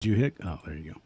Did you hit? Oh, there you go.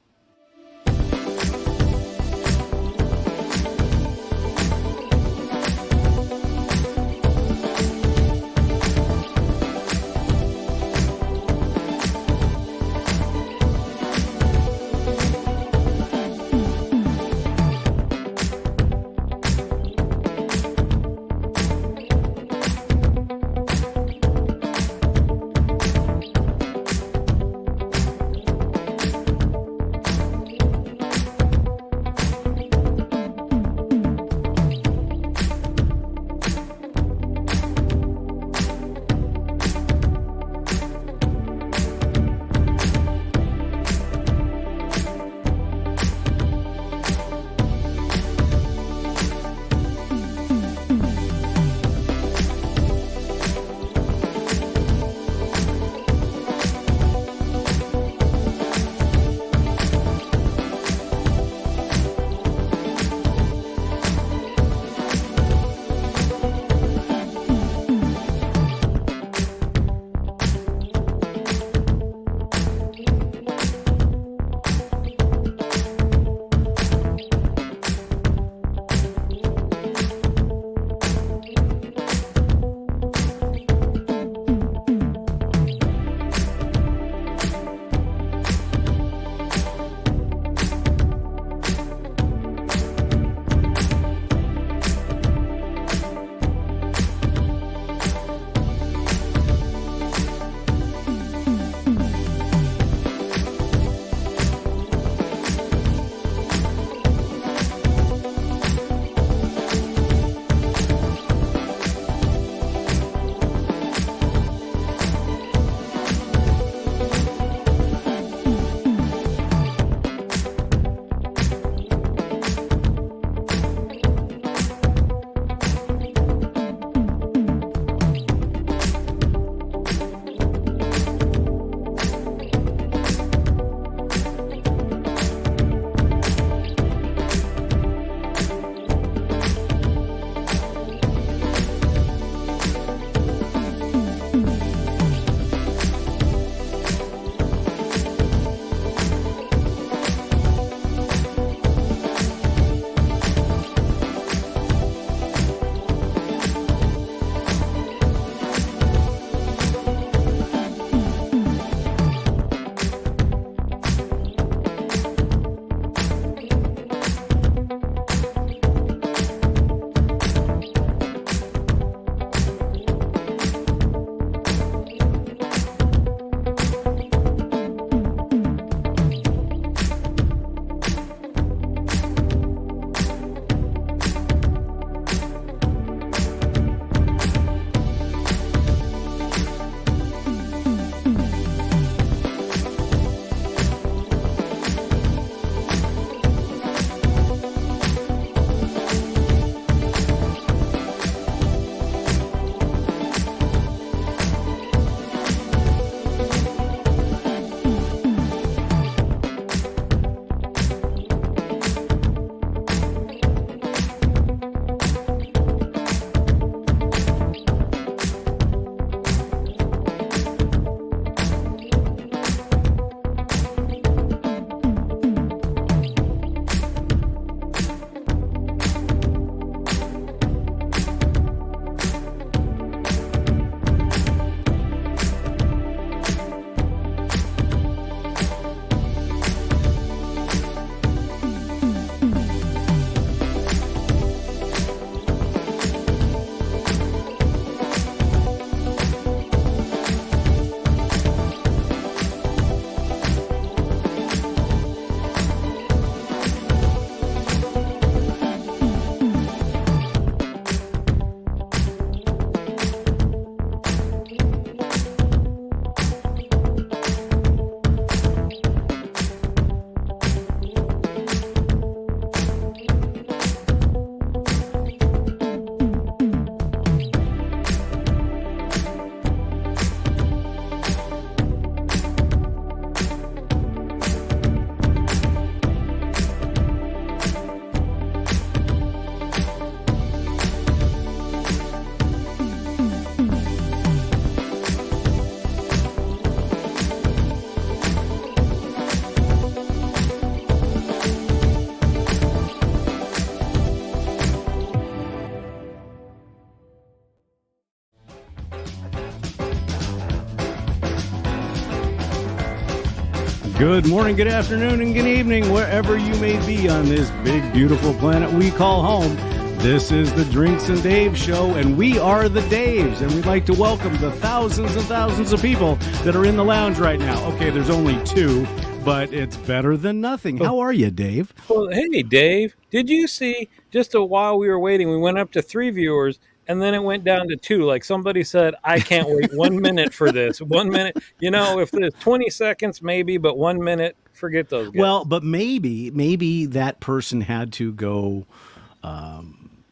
Good morning, good afternoon, and good evening, wherever you may be on this big, beautiful planet we call home. This is the Drinks and Dave Show, and we are the Daves, and we'd like to welcome the thousands and thousands of people that are in the lounge right now. Okay, there's only two, but it's better than nothing. How are you, Dave? Well, hey, Dave, did you see, just while we were waiting, we went up to 3 viewers, and then it went down to 2. Like somebody said, I can't wait 1 minute for this. 1 minute. You know, if there's 20 seconds, maybe, but 1 minute, forget those guys. Well, but maybe that person had to go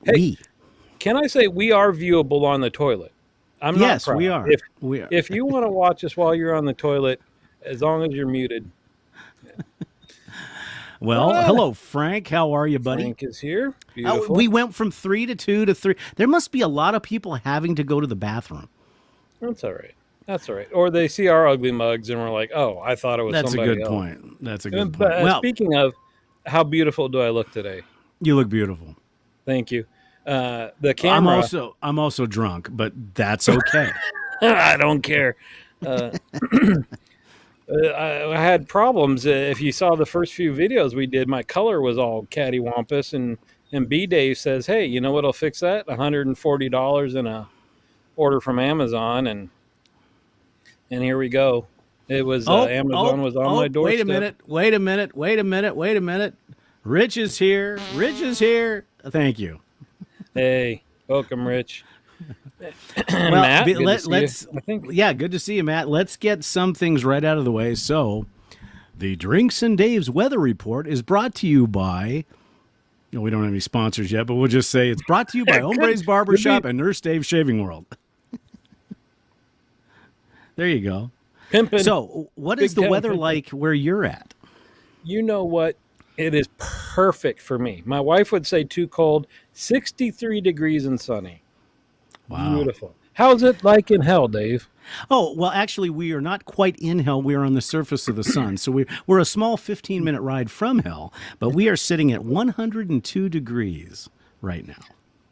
Hey, can I say we are viewable on the toilet? I'm not Yes, proud. we are. If you want to watch us while you're on the toilet, as long as you're muted. Well, hello, Frank. How are you, buddy? Frank is here. Beautiful. We went from 3 to 2 to 3. There must be a lot of people having to go to the bathroom. That's all right. That's all right. Or they see our ugly mugs and we're like, oh, I thought it was That's somebody a good else. point. That's a good But, point. Well, speaking of, how beautiful do I look today? you look beautiful. Thank you. The camera. I'm also drunk, but that's okay. I don't care. I had problems. If you saw the first few videos we did, my color was all cattywampus, and B Dave says, "Hey, you know what'll fix that? $140 in a order from Amazon." And here we go. It was Amazon was on my doorstep. Wait a minute. Rich is here. Thank you. Hey, welcome, Rich. Well, Matt, good to see you, Matt. Let's get some things right out of the way. So, the Drinks and Dave's weather report is brought to you by. We don't have any sponsors yet, but we'll just say it's brought to you by Hombre's Barbershop and Nurse Dave's Shaving World. There you go. Pimpin'. So, what is the weather like where you're at? You know what? It is perfect for me. My wife would say too cold. 63 degrees and sunny. Wow. Beautiful. How's it like in hell, Dave? Oh, well, actually, we are not quite in hell. We are on the surface of the sun. So we're a small 15-minute ride from hell, but we are sitting at 102 degrees right now.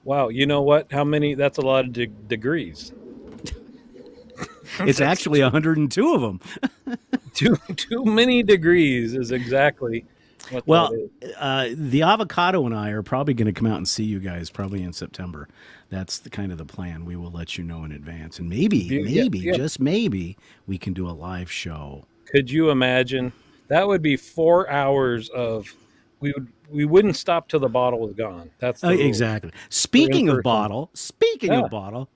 Wow. You know what? How many? That's a lot of degrees. It's actually 102 of them. Too many degrees is exactly what that is. The avocado and I are probably going to come out and see you guys probably in September. That's the kind of the plan. We will let you know in advance. And maybe, just maybe, we can do a live show. Could you imagine? That would be 4 hours of we wouldn't stop till the bottle was gone. That's the exactly. Speaking of bottle,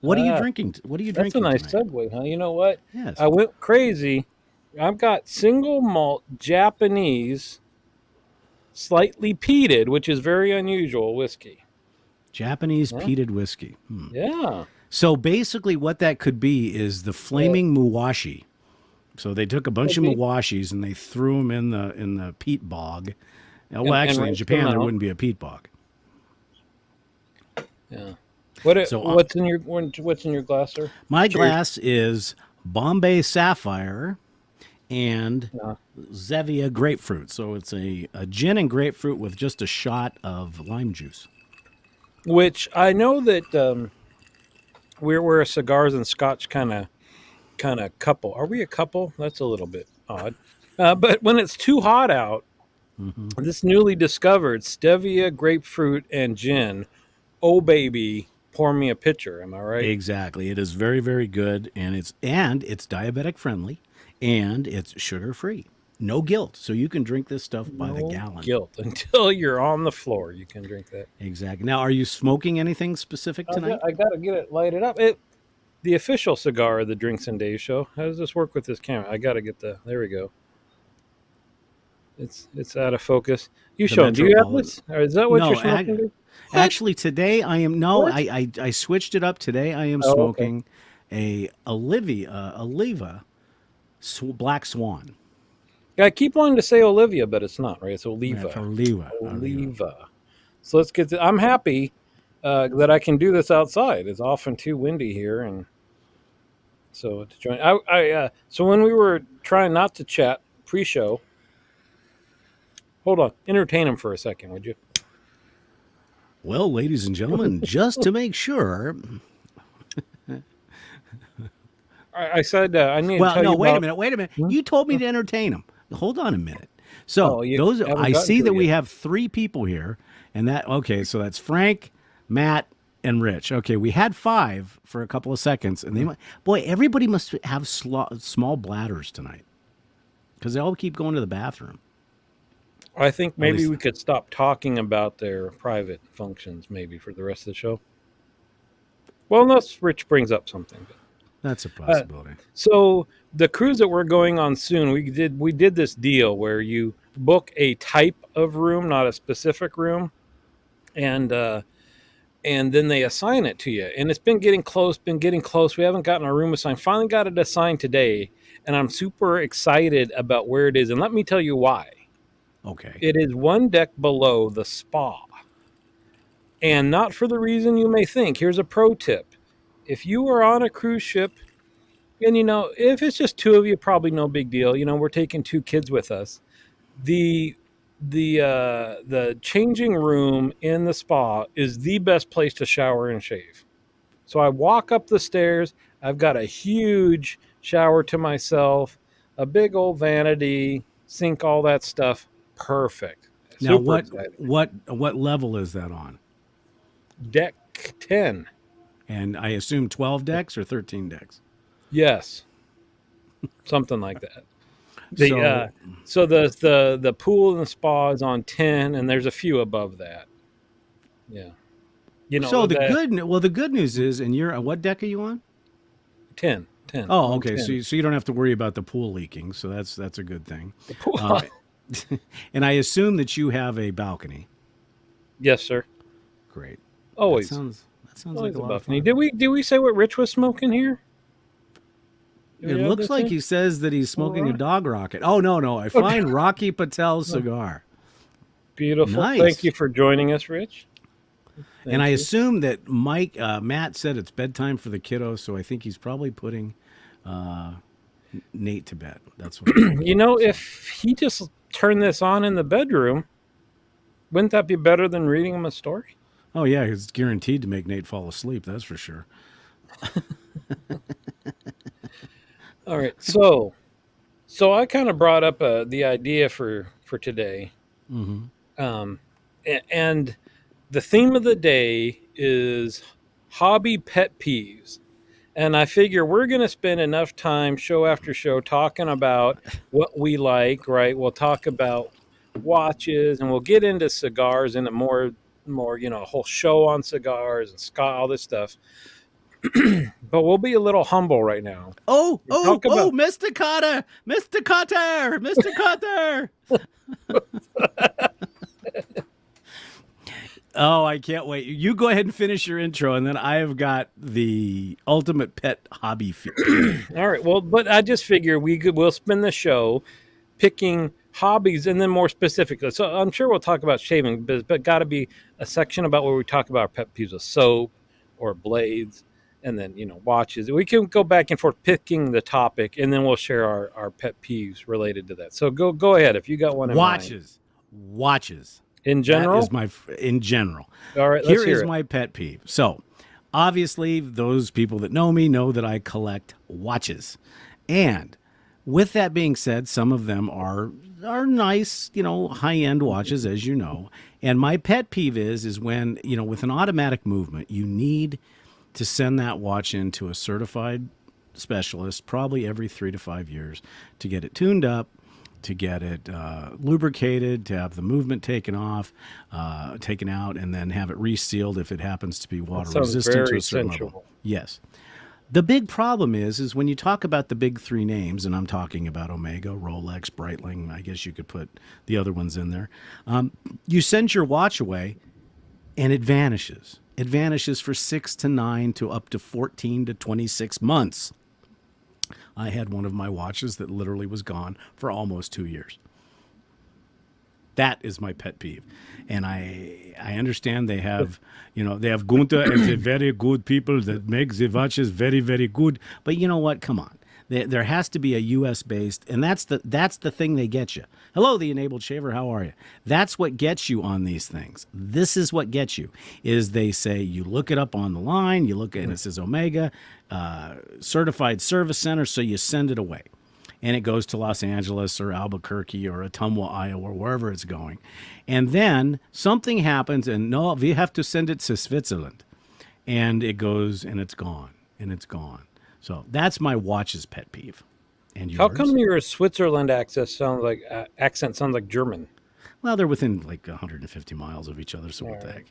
what are you drinking? That's a nice tonight? segue, huh? You know what? Yes. I went crazy. I've got single malt Japanese, slightly peated, which is very unusual whiskey. Japanese peated whiskey. Yeah. So basically what that could be is the flaming muwashi. So they took a bunch of muwashis and they threw them in the peat bog. Well, actually, in Japan, there wouldn't be a peat bog. Yeah. What's in your glass, sir? My glass is Bombay Sapphire and Zevia grapefruit. So it's a gin and grapefruit with just a shot of lime juice. Which I know that we're a cigars and scotch kind of couple. Are we a couple? That's a little bit odd. But when it's too hot out, this newly discovered stevia, grapefruit, and gin, oh baby, pour me a pitcher. Am I right? Exactly. It is very, very good, and it's diabetic friendly, and it's sugar free. No guilt, so you can drink this stuff by the gallon. No guilt until you're on the floor. You can drink that. Exactly. Now, are you smoking anything specific tonight? I got to get it lighted up. The official cigar of the Drinks and Dave Show. How does this work with this camera? I got to get there we go. It's out of focus. You show. Do you have this? Or is that what you're smoking? Actually, today I am. No, I switched it up. Today I am smoking a Oliva Black Swan. Yeah, I keep wanting to say Olivia, but it's not, right? It's Oliva. Yeah, it's Oliva. Oliva. So let's get I'm happy that I can do this outside. It's often too windy here, and so to join. So when we were trying not to chat pre-show, hold on, entertain him for a second, would you? Well, ladies and gentlemen, just to make sure. I said I need to tell you wait a minute. You told me to entertain him. hold on a minute. So Oh, you those haven't I gotten see to that it we yet. have 3 people here, and so that's Frank, Matt, and Rich. Okay, we had 5 for a couple of seconds, and boy, everybody must have small bladders tonight because they all keep going to the bathroom. I think At maybe least we could stop talking about their private functions maybe for the rest of the show. Well, unless Rich brings up something. that's a Uh, possibility. so the cruise that we're going on soon, we did this deal where you book a type of room, not a specific room, and then they assign it to you. And it's been getting close, been getting close. We haven't gotten our room assigned. Finally got it assigned today, and I'm super excited about where it is. And let me tell you why. Okay. It is one deck below the spa, and not for the reason you may think. Here's a pro tip: if you are on a cruise ship, and if it's just 2 of you, probably no big deal. We're taking 2 kids with us. The the changing room in the spa is the best place to shower and shave. So I walk up the stairs. I've got a huge shower to myself, a big old vanity, sink, all that stuff. Perfect. Now, Super excited. what level is that on? Deck 10. And I assume 12 decks or 13 decks. Yes, something like that. The So so the pool and the spa is on 10, and there's a few above that. Yeah. The the good news is, and you're what deck are you on? 10, 10 Oh, on okay. 10. So you don't have to worry about the pool leaking. So that's a good thing. The pool. Uh, and I assume that you have a balcony. Yes, sir. Great. Always. That sounds Always like a a lot of balcony. fun. Did we say what Rich was smoking here? Did It we add looks this like in? he says that he's All smoking a right. dog rocket. Oh no, I find Rocky Patel's cigar. Beautiful. Thank Nice. you for joining us, Rich. And I Thank you. assume that Matt said it's bedtime for the kiddos, so I think he's probably putting uh, Nate to bed. That's what I'm thinking. So, If he just turned this on in the bedroom, wouldn't that be better than reading him a story? oh yeah, it's guaranteed to make Nate fall asleep. That's for sure. All right. So I kind of brought up the idea for today, Hmm. um, and the theme of the day is hobby pet peeves. And I figure we're going to spend enough time, show after show, talking about what we like. Right? We'll talk about watches, and we'll get into cigars in a more a whole show on cigars and all this stuff. But we'll be a little humble right now. We talk about Mr. Cotter, Mr. Cotter, Mr. Cotter. Oh, I can't wait. You go ahead and finish your intro, and then I've got the ultimate pet hobby peeve. all right. Well, but I just figure we'll spend the show picking hobbies, and then more specifically. So I'm sure we'll talk about shaving, but got to be a section about where we talk about our pet peeves of soap or blades, and then watches. We can go back and forth picking the topic, and then we'll share our pet peeves related to that. So go ahead if you got one in mind. Watches. In That is general, in general. all right. Let's Here hear is it. my pet peeve. So, obviously, those people that know me know that I collect watches. And with that being said, some of them are nice, high-end watches, as you know. And my pet peeve is when, with an automatic movement, you need to send that watch into a certified specialist probably every 3 to 5 years to get it tuned up, to get it lubricated, to have the movement taken out, and then have it resealed if it happens to be water Sounds resistant to very a certain sensual. level. Yes. The big problem is when you talk about the big 3 names, and I'm talking about Omega, Rolex, Breitling, I guess you could put the other ones in there. You send your watch away, and it vanishes. It vanishes for 6 to 9 to up to 14 to 26 months. I had one of my watches that literally was gone for almost 2 years. That is my pet peeve. And I understand they have, they have Gunther and the very good people that make the watches very, very good. But you know what? Come on. There has to be a U.S. based, and that's the thing they get you. Hello, the enabled shaver. How are you? That's what gets you on these things. This is what gets you. Is they say you look it up on the line, you look at it, and it says Omega, certified service center, so you send it away. and it goes to Los Angeles or Albuquerque or Ottumwa, Iowa, or wherever it's going. And then something happens, and no, we have to send it to Switzerland. And it goes, and it's gone, and it's gone. So that's my watch's pet peeve. And How yours? come your Switzerland accent sounds like German? Well, they're within like 150 miles of each other, so what the heck?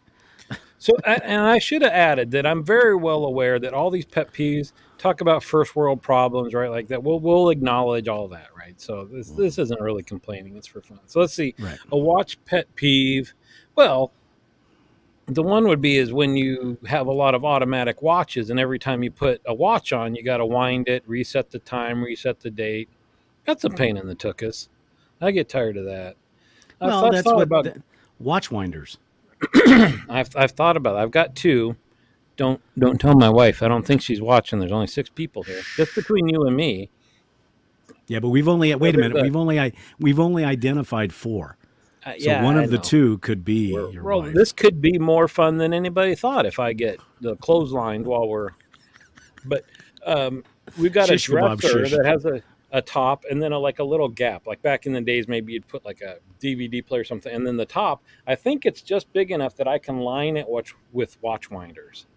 So, and I should have added that I'm very well aware that all these pet peeves talk about first world problems, right? Like that, we'll acknowledge all that, right? So this isn't really complaining; it's for fun. So let's see, Right. a watch pet peeve. Well, the one would be is when you have a lot of automatic watches, and every time you put a watch on, you got to wind it, reset the time, reset the date. That's a pain in the tuchus. I get tired of that. Well, I've that's thought what about. watch winders. I've thought about it. I've got two. Don't tell my wife. I don't think she's watching. There's only 6 people here, just between you and me. Yeah, but we've only wait a minute. There's We've only identified 4. So yeah, one I of the know. 2 could be your Well, wife. this could be more fun than anybody thought if I get the clotheslined while we're. But we've got Shish a kebab, dresser shish. that has a top and then like a little gap. Like back in the days, maybe you'd put like a DVD player or something, and then the top. I think it's just big enough that I can line it with watch winders.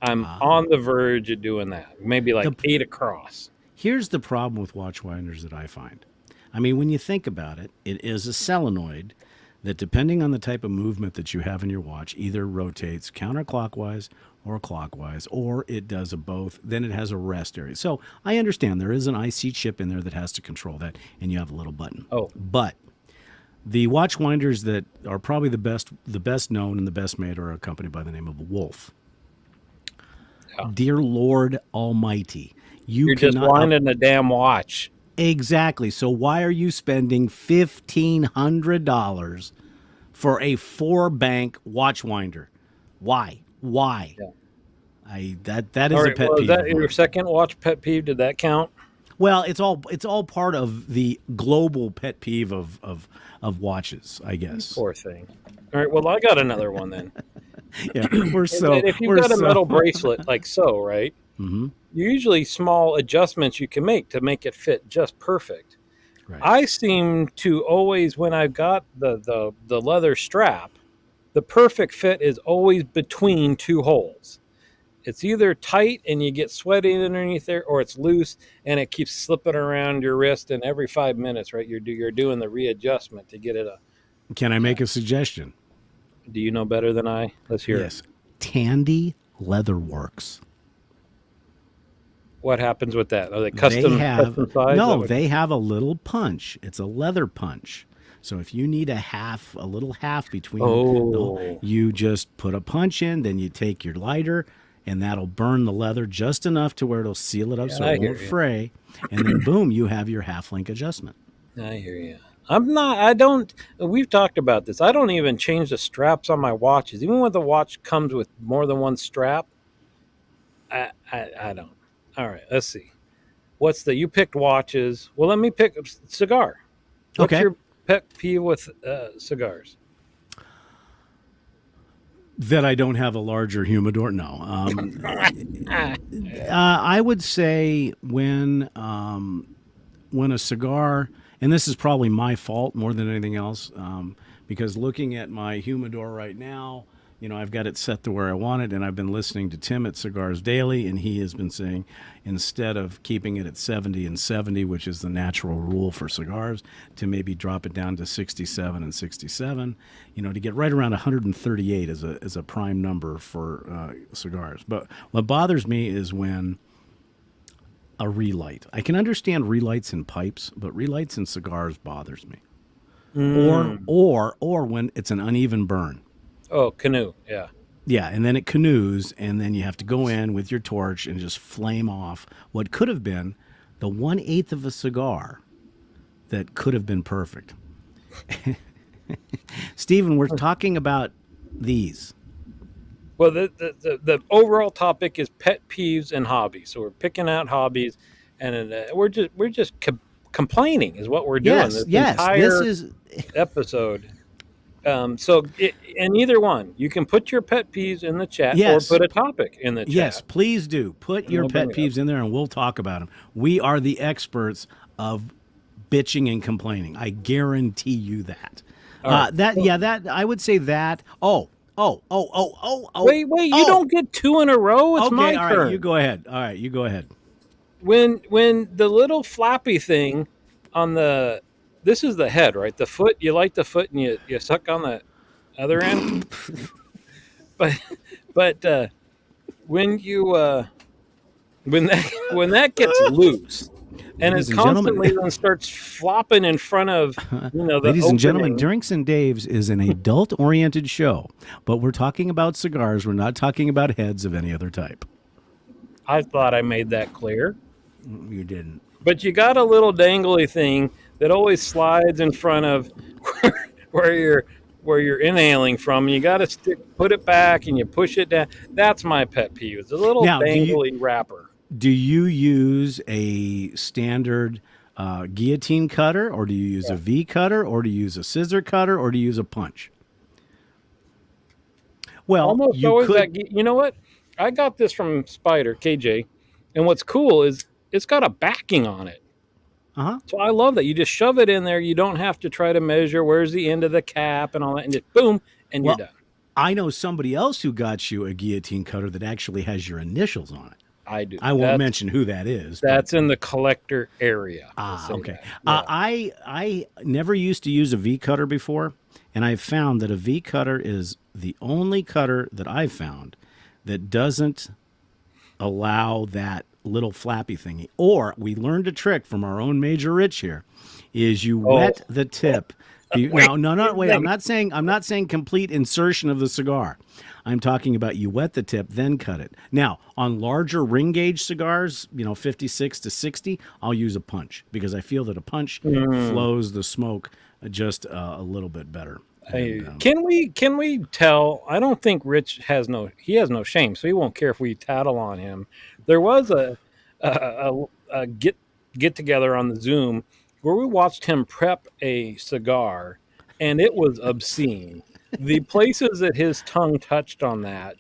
I'm on the verge of doing that. Maybe like 8 across. Here's the problem with watch winders that I find. I mean, when you think about it, it is a solenoid that, depending on the type of movement that you have in your watch, either rotates counterclockwise or clockwise, or it does a both. Then it has a rest area. So I understand there is an IC chip in there that has to control that, and you have a little button. Oh, But the watch winders that are probably the best known and the best made are a company by the name of Wolf. Yeah. Dear Lord Almighty, you're just winding a damn watch. Exactly. So why are you spending $1,500 for a 4-bank watch winder? Why? Why? Yeah. That is All a right, pet well, peeve. is that of your mine. second watch pet peeve? Did that count? Well, it's all part of the global pet peeve of watches, I guess. Poor thing. All right, well, I got another one then. Yeah, we're so. If you've we're got a so- metal bracelet like so, right? Mm-hmm. Usually small adjustments you can make to make it fit just perfect. Right. I seem to always, when I've got the leather strap, the perfect fit is always between 2 holes. It's either tight and you get sweaty underneath there, or it's loose and it keeps slipping around your wrist. And every 5 minutes, right, you're doing the readjustment to get it. Can I make a suggestion? Do you know better than I? Let's hear Yes. Tandy Leatherworks. What happens with that? Are they custom size? They have a little punch. It's a leather punch. So if you need a little half between, you just put a punch in, then you take your lighter, and that'll burn the leather just enough to where it'll seal it up so it won't fray. And then boom, you have your half link adjustment. I hear you. We've talked about this. I don't even change the straps on my watches. Even when the watch comes with more than one strap, I don't. All right, let's see. You picked watches. Well, let me pick cigar. What's your pet peeve with cigars? That I don't have a larger humidor? No. I would say when a cigar, and this is probably my fault more than anything else, because looking at my humidor right now, I've got it set to where I want it, and I've been listening to Tim at Cigars Daily, and he has been saying instead of keeping it at 70 and 70, which is the natural rule for cigars, to maybe drop it down to 67 and 67, to get right around 138 as a prime number for cigars. But what bothers me is when a relight. I can understand relights in pipes, but relights in cigars bothers me. Or when it's an uneven burn. Oh, canoe, yeah. Yeah, and then it canoes, and then you have to go in with your torch and just flame off what could have been the 1/8 of a cigar that could have been perfect. Stephen, we're talking about these. Well, the overall topic is pet peeves and hobbies. So we're picking out hobbies, and we're just complaining is what we're doing. Yes, this is episode. And either one, you can put your pet peeves in the chat or put a topic in the chat. Yes, please do. Put your pet peeves in there and we'll talk about them. We are the experts of bitching and complaining. I guarantee you that. All right. That I would say that. Wait, you Oh. don't get two in a row. It's Okay, my all right, you turn. go ahead. All right, you go ahead. When the little flappy thing on the this is the head, right? The foot, you light the foot and you suck on the other end. But but when you when that gets loose and it Ladies and gentlemen, constantly then starts flopping in front of the ladies and gentlemen, opening. Drinks and Daves is an adult-oriented show, but we're talking about cigars. We're not talking about heads of any other type. I thought I made that clear. You didn't. But you got a little dangly thing that always slides in front of where you're where you're inhaling from. And you got to put it back, and you push it down. That's my pet peeve. It's a little Now, dangly wrapper. do you use a standard guillotine cutter, or do you use Yeah. a V cutter, or do you use a scissor cutter, or do you use a punch? Well, Almost you always could. that. You know what? I got this from Spider KJ, and what's cool is it's got a backing on it. Uh huh. So I love that. You just shove it in there. You don't have to try to measure where's the end of the cap and all that, and just boom, and you're Well, done. I know somebody else who got you a guillotine cutter that actually has your initials on it. I do. I won't mention who that is. But, That's in the collector area. We'll say okay. that. Yeah. I never used to use a V cutter before, and I've found that a V cutter is the only cutter that I've found that doesn't allow that little flappy thingy. Or we learned a trick from our own Major Rich here, is you Oh, wet the tip. wait, Now, no, wait. wait. I'm not saying complete insertion of the cigar. I'm talking about you wet the tip, then cut it. Now, on larger ring gauge cigars, 56 to 60, I'll use a punch because I feel that a punch flows the smoke just a little bit better. And, Can we tell? I don't think Rich has no shame, so he won't care if we tattle on him. There was a get together on the Zoom where we watched him prep a cigar, and it was obscene. The places that his tongue touched on that,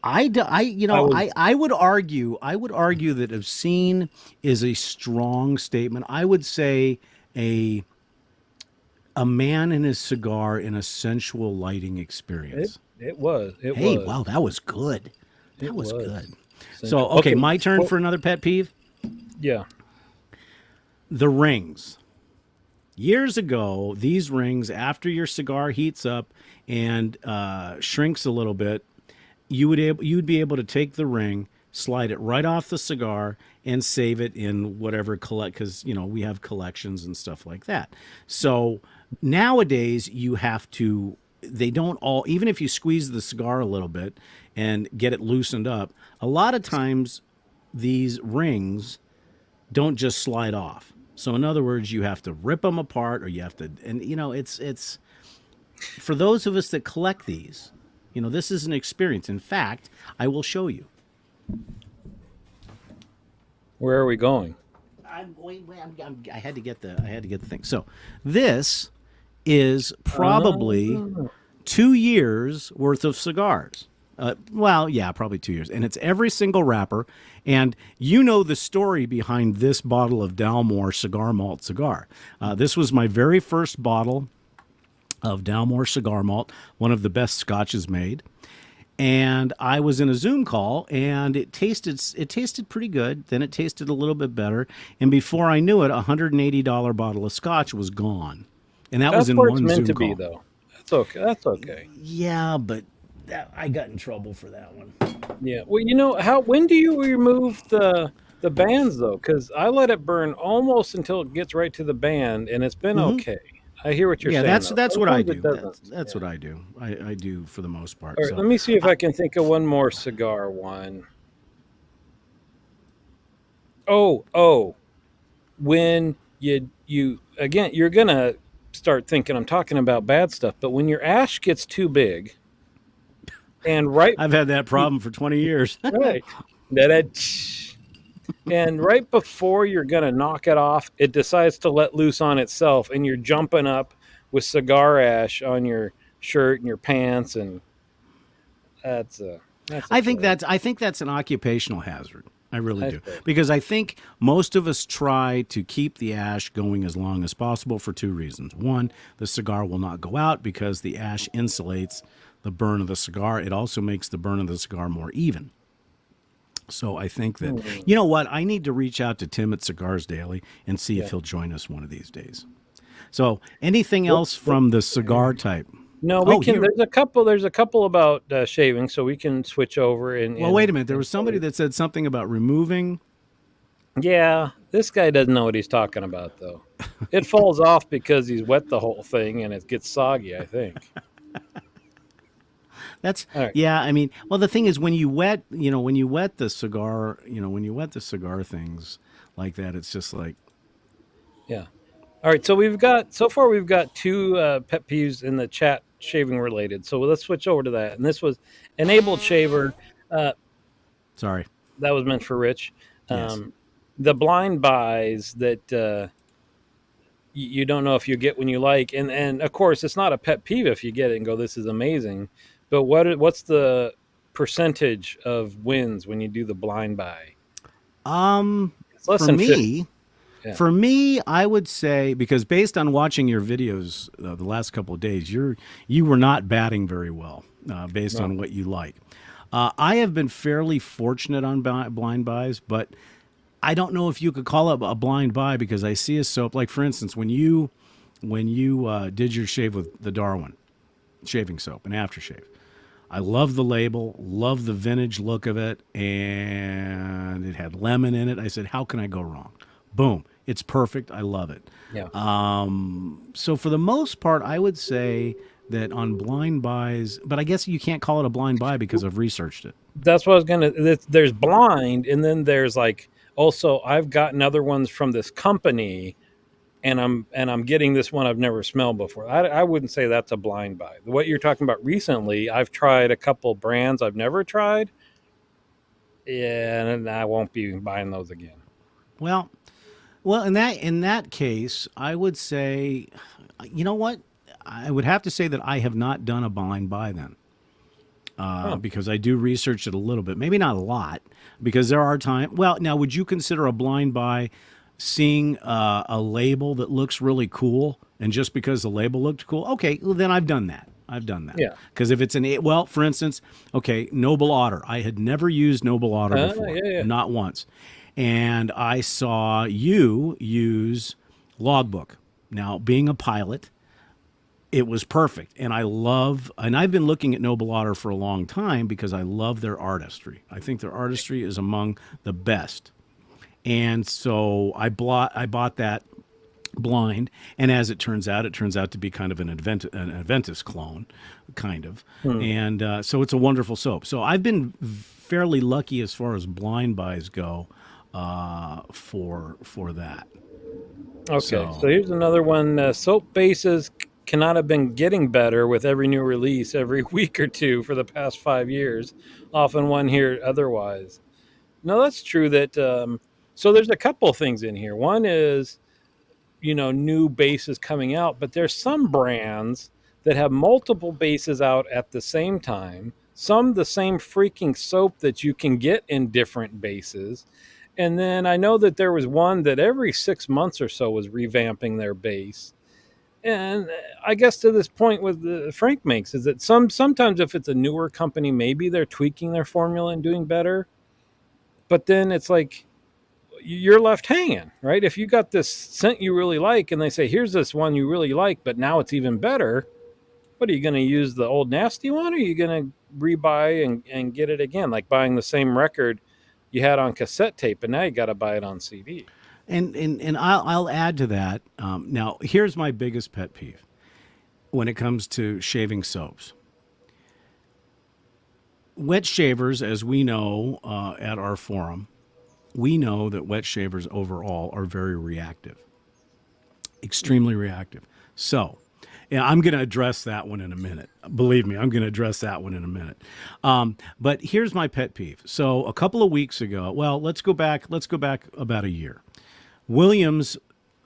I was I would argue that obscene is a strong statement. I would say a a man and his cigar in a sensual lighting it experience. it was it Hey, was wow, that was good. That it was was good. So, sensual. okay, Okay, my turn well, for another pet peeve. yeah. The rings. Years ago, these rings, after your cigar heats up and shrinks a little bit, you'd be able to take the ring, slide it right off the cigar, and save it in whatever because we have collections and stuff like that. So nowadays you have to. They don't all, even if you squeeze the cigar a little bit and get it loosened up. A lot of times these rings don't just slide off. So in other words, you have to rip them apart, or you have to, and it's for those of us that collect these. This is an experience. In fact, I will show you. Where are we going? I had to get the thing. So this is probably Uh, 2 years worth of cigars. Well, yeah, probably 2 years, and it's every single wrapper. And the story behind this bottle of Dalmore Cigar Malt cigar. This was my very first bottle of Dalmore Cigar Malt, one of the best scotches made. And I was in a Zoom call, and it tasted pretty good. Then it tasted a little bit better, and before I knew it, $180 bottle of scotch was gone, and that was that's in where it's one meant Zoom to be, call. though. That's okay. That's okay. Yeah, but I got in trouble for that one. Yeah. Well, how when do you remove the bands though? Because I let it burn almost until it gets right to the band, and it's been Hmm. okay. I hear what you're Yeah, saying, that's though. that's what I Sometimes it do. doesn't. That's Yeah. what I do. I do for the most part. All right. So Let me see if I can think of one more cigar one. Oh. When you again, you're gonna start thinking I'm talking about bad stuff, but when your ash gets too big, and I've had that problem for 20 years. right, that and right before you're gonna knock it off, it decides to let loose on itself, and you're jumping up with cigar ash on your shirt and your pants, and that's a I think killer. that's an occupational hazard. I really I do. see. Because I think most of us try to keep the ash going as long as possible for two reasons. One, the cigar will not go out because the ash insulates the burn of the cigar. It also makes the burn of the cigar more even. So I think that, Hmm. you know what, I need to reach out to Tim at Cigars Daily and see if Yeah. he'll join us one of these days. So anything What, else what, from the cigar type? no, we Oh, can. here. There's a couple about shaving, so we can switch over Well, wait and a minute. There and was somebody that said something about removing. yeah, this guy doesn't know what he's talking about though. It falls off because he's wet the whole thing and it gets soggy, I think. That's All right. yeah. I mean, well, the thing is, when you wet, when you wet the cigar, when you wet the cigar things like that, it's just like, Yeah. All right. So far we've got two pet peeves in the chat shaving related. So let's switch over to that. And this was enabled shaver. Uh, sorry. that was meant for Rich. Yes. Um, the blind buys that you don't know if you get when you like, and of course it's not a pet peeve if you get it and go, this is amazing. But what's the percentage of wins when you do the blind buy? It's less For than 50. me, Yeah. I would say, because based on watching your videos the last couple of days, you were not batting very well based No. on what you like. I have been fairly fortunate on blind buys, but I don't know if you could call it a blind buy because I see a soap like, for instance, when you did your shave with the Darwin shaving soap and aftershave. I love the label, love the vintage look of it, and it had lemon in it. I said, how can I go wrong? Boom. It's perfect. I love it. Yeah. So for the most part, I would say that on blind buys, but I guess you can't call it a blind buy because I've researched it. That's what I was gonna. There's blind, and then there's like also I've gotten other ones from this company, and I'm getting this one I've never smelled before. I wouldn't say that's a blind buy. What you're talking about recently, I've tried a couple brands I've never tried, yeah, and I won't be buying those again. Well, well, in that case, I would say, you know what? I would have to say that I have not done a blind buy then. Huh. Because I do research it a little bit, maybe not a lot, because there are times. Well, now, would you consider a blind buy seeing a label that looks really cool, and just because the label looked cool, okay, well, then I've done that. I've done that Yeah. because if it's well, for instance, okay, Noble Otter. I had never used Noble Otter before, Yeah, yeah. not once, and I saw you use Logbook. Now, being a pilot, it was perfect. And I've been looking at Noble Otter for a long time because I love their artistry. I think their artistry is among the best. And so I bought that blind. And as it turns out to be kind of an Adventus clone, kind of. Hmm. And so it's a wonderful soap. So I've been fairly lucky as far as blind buys go for that. Okay, so So here's another one. Soap bases cannot have been getting better with every new release every week or two for the past 5 years. Often one here otherwise. No, that's true. So there's a couple of things in here. One is new bases coming out, but there's some brands that have multiple bases out at the same time. Some the same freaking soap that you can get in different bases. And then I know that there was one that every 6 months or so was revamping their base. And I guess to this point, with the Frank makes is that sometimes if it's a newer company, maybe they're tweaking their formula and doing better. But then it's like you're left hanging, right? If you got this scent you really like, and they say, "Here's this one you really like, but now it's even better." What are you going to use, the old nasty one, or are you going to rebuy and get it again, like buying the same record you had on cassette tape, and now you got to buy it on CD? and I'll add to that. Now, here's my biggest pet peeve when it comes to shaving soaps. Wet shavers, as we know at our forum, we know that wet shavers overall are very reactive, extremely reactive. So, yeah, I'm going to address that one in a minute. Believe me, I'm going to address that one in a minute. But here's my pet peeve. So, a couple of weeks ago, well, let's go back about a year. Williams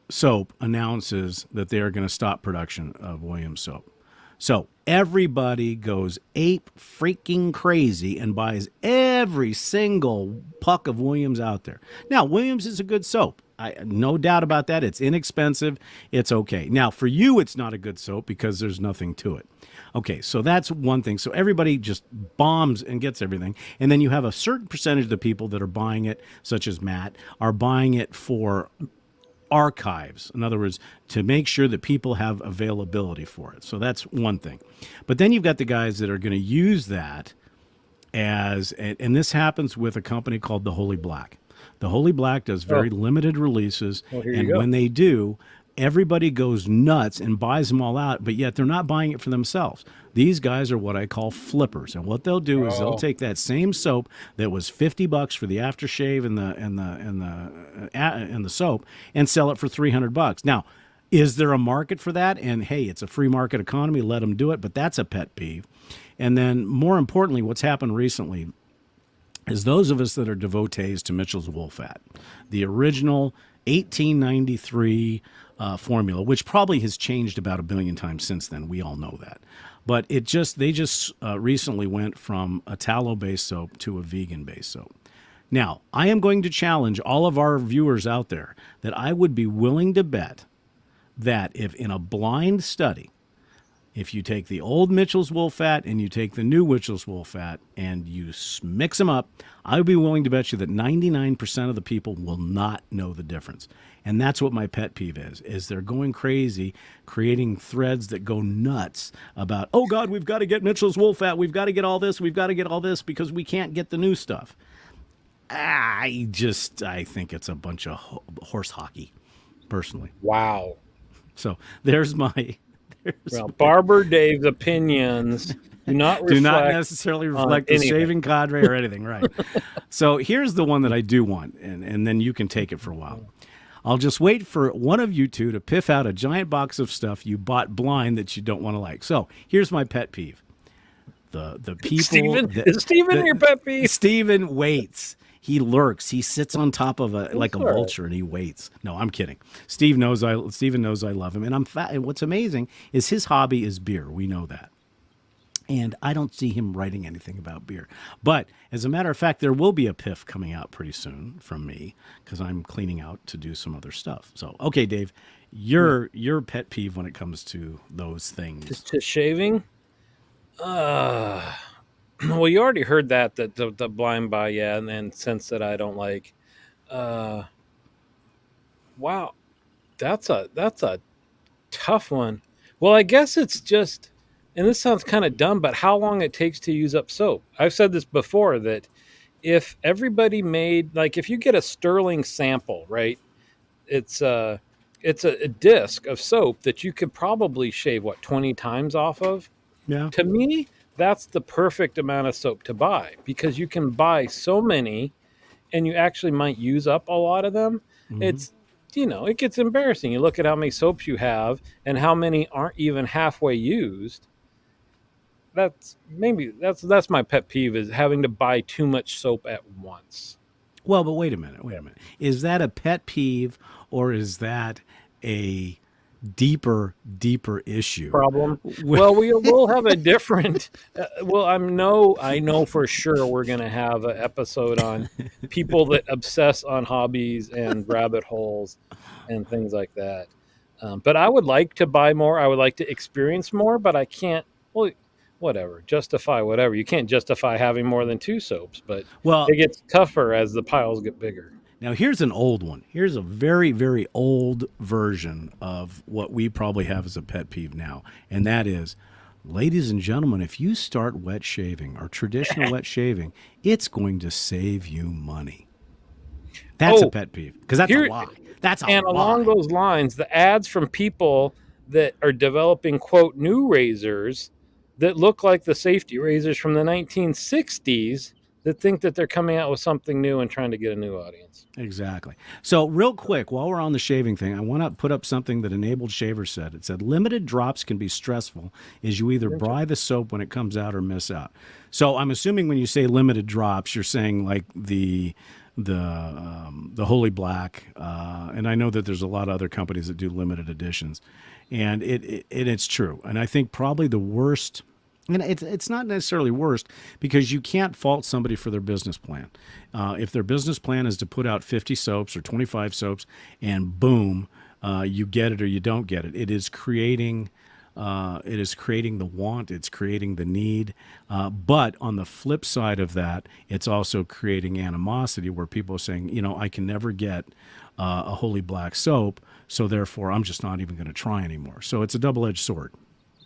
Soap announces that they are going to stop production of Williams Soap. So everybody goes ape freaking crazy and buys every single puck of Williams out there. Now, Williams is a good soap. No doubt about that. It's inexpensive. It's okay. Now, for you, it's not a good soap because there's nothing to it. Okay, so that's one thing. So everybody just bombs and gets everything. And then you have a certain percentage of the people that are buying it, such as Matt, are buying it for archives. In other words, to make sure that people have availability for it. So that's one thing. But then you've got the guys that are going to use that as, and this happens with a company called the Holy Black. The Holy Black does very limited releases, Well, here you and go. when they do, everybody goes nuts and buys them all out, but yet they're not buying it for themselves. These guys are what I call flippers, and what they'll do is they'll take that same soap that was $50 for the aftershave and the soap and sell it for $300. Now, is there a market for that? And hey, it's a free market economy. Let them do it, but that's a pet peeve. And then, more importantly, what's happened recently is those of us that are devotees to Mitchell's Wool Fat, the original 1893 formula, which probably has changed about a billion times since then. We all know that. But they just recently went from a tallow-based soap to a vegan-based soap. Now, I am going to challenge all of our viewers out there that I would be willing to bet that if in a blind study, if you take the old Mitchell's Wool Fat and you take the new Mitchell's Wool Fat and you mix them up, I would be willing to bet you that 99% of the people will not know the difference. And that's what my pet peeve is they're going crazy, creating threads that go nuts about, oh, God, we've got to get Mitchell's Wool Fat. We've got to get all this. We've got to get all this because we can't get the new stuff. I think it's a bunch of horse hockey, personally. Wow. So there's my... Well, Barber Dave's opinions do not necessarily reflect the shaving cadre or anything, right? So here's the one that I do want, and then you can take it for a while. I'll just wait for one of you two to piff out a giant box of stuff you bought blind that you don't want to like. So here's my pet peeve. The people... Is Steven your pet peeve? Steven waits. He lurks. He sits on top of a vulture and he waits. No, I'm kidding. Steven knows I love him, and what's amazing is his hobby is beer. We know that, and I don't see him writing anything about beer. But as a matter of fact, there will be a piff coming out pretty soon from me because I'm cleaning out to do some other stuff. So, okay, Dave, your pet peeve when it comes to those things. To shaving. Well, you already heard that the blind buy, yeah, and scents that I don't like. Wow, that's a tough one. Well, I guess it's just, and this sounds kind of dumb, but how long it takes to use up soap. I've said this before that if everybody made, like, if you get a sterling sample, right? It's a disc of soap that you could probably shave 20 times off of. Yeah. To me, that's the perfect amount of soap to buy because you can buy so many and you actually might use up a lot of them. Mm-hmm. It's, it gets embarrassing. You look at how many soaps you have and how many aren't even halfway used. That's my pet peeve, is having to buy too much soap at once. Well, but wait a minute. Is that a pet peeve or is that a deeper issue problem? Well, we'll have a different I know for sure we're going to have an episode on people that obsess on hobbies and rabbit holes and things like that. But I would like to buy more. I would like to experience more, but I can't. Well, whatever, justify whatever. You can't justify having more than 2 soaps, but it gets tougher as the piles get bigger. Now, here's an old one. Here's a very, very old version of what we probably have as a pet peeve now, and that is, ladies and gentlemen, if you start wet shaving or traditional wet shaving, it's going to save you money. That's a pet peeve, because that's a lie. That's a lie. And along those lines, the ads from people that are developing, quote, new razors that look like the safety razors from the 1960s that think that they're coming out with something new and trying to get a new audience. Exactly. So real quick, while we're on the shaving thing, I want to put up something that Enabled Shaver said. It said, limited drops can be stressful as you either dry the soap when it comes out or miss out. So I'm assuming when you say limited drops, you're saying like the the Holy Black, and I know that there's a lot of other companies that do limited editions, and it's true. And I think probably the worst, and it's not necessarily worst because you can't fault somebody for their business plan. If their business plan is to put out 50 soaps or 25 soaps, and boom, you get it or you don't get it. It is creating the want. It's creating the need. But on the flip side of that, it's also creating animosity where people are saying, I can never get a Holy Black soap, so therefore I'm just not even going to try anymore. So it's a double-edged sword.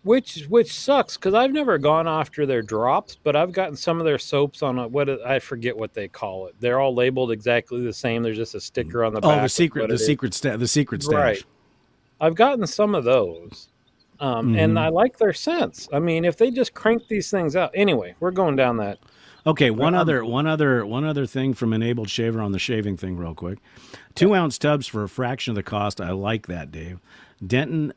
Which sucks because I've never gone after their drops, but I've gotten some of their soaps on I forget what they call it. They're all labeled exactly the same. There's just a sticker on the back. The secret stash. Right. I've gotten some of those. And I like their scents. I mean, if they just crank these things out. Anyway, we're going down that. Okay, one other thing from Enabled Shaver on the shaving thing real quick. 2-ounce tubs for a fraction of the cost. I like that, Dave. Denton,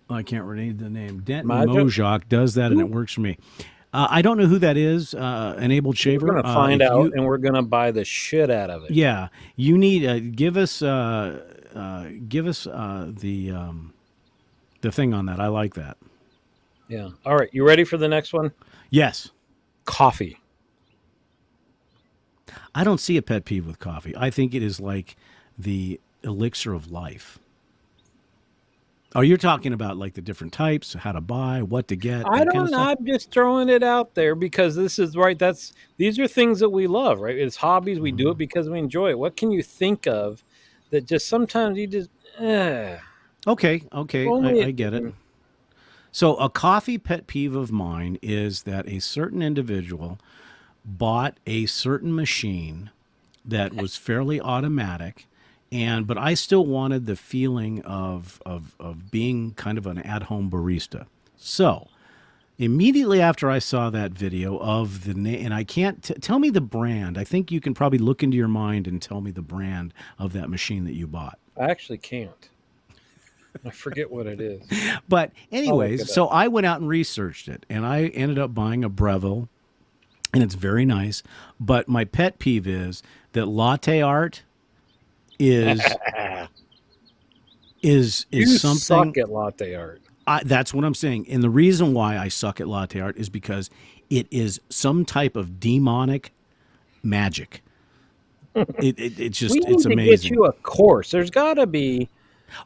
I can't read the name. Denton Mojok does that, and it works for me. I don't know who that is, Enabled Shaver. We're going to find out, and we're going to buy the shit out of it. Yeah, you need give us the thing on that. I like that. Yeah. All right. You ready for the next one? Yes. Coffee. I don't see a pet peeve with coffee. I think it is like the elixir of life. Oh, you're talking about like the different types, how to buy, what to get. I don't know. I'm just throwing it out there because this is right. These are things that we love, right? It's hobbies. We do it because we enjoy it. What can you think of that just sometimes you just, Okay, I get it. So a coffee pet peeve of mine is that a certain individual bought a certain machine that was fairly automatic, but I still wanted the feeling of being kind of an at-home barista. So immediately after I saw that video of the name, and I can't tell me the brand. I think you can probably look into your mind and tell me the brand of that machine that you bought. I actually can't. I forget what it is. But anyways, so I went out and researched it, and I ended up buying a Breville, and it's very nice. But my pet peeve is that latte art is you something. Suck at latte art. That's what I'm saying. And the reason why I suck at latte art is because it is some type of demonic magic. It's just it's amazing. Get you a course. There's got to be.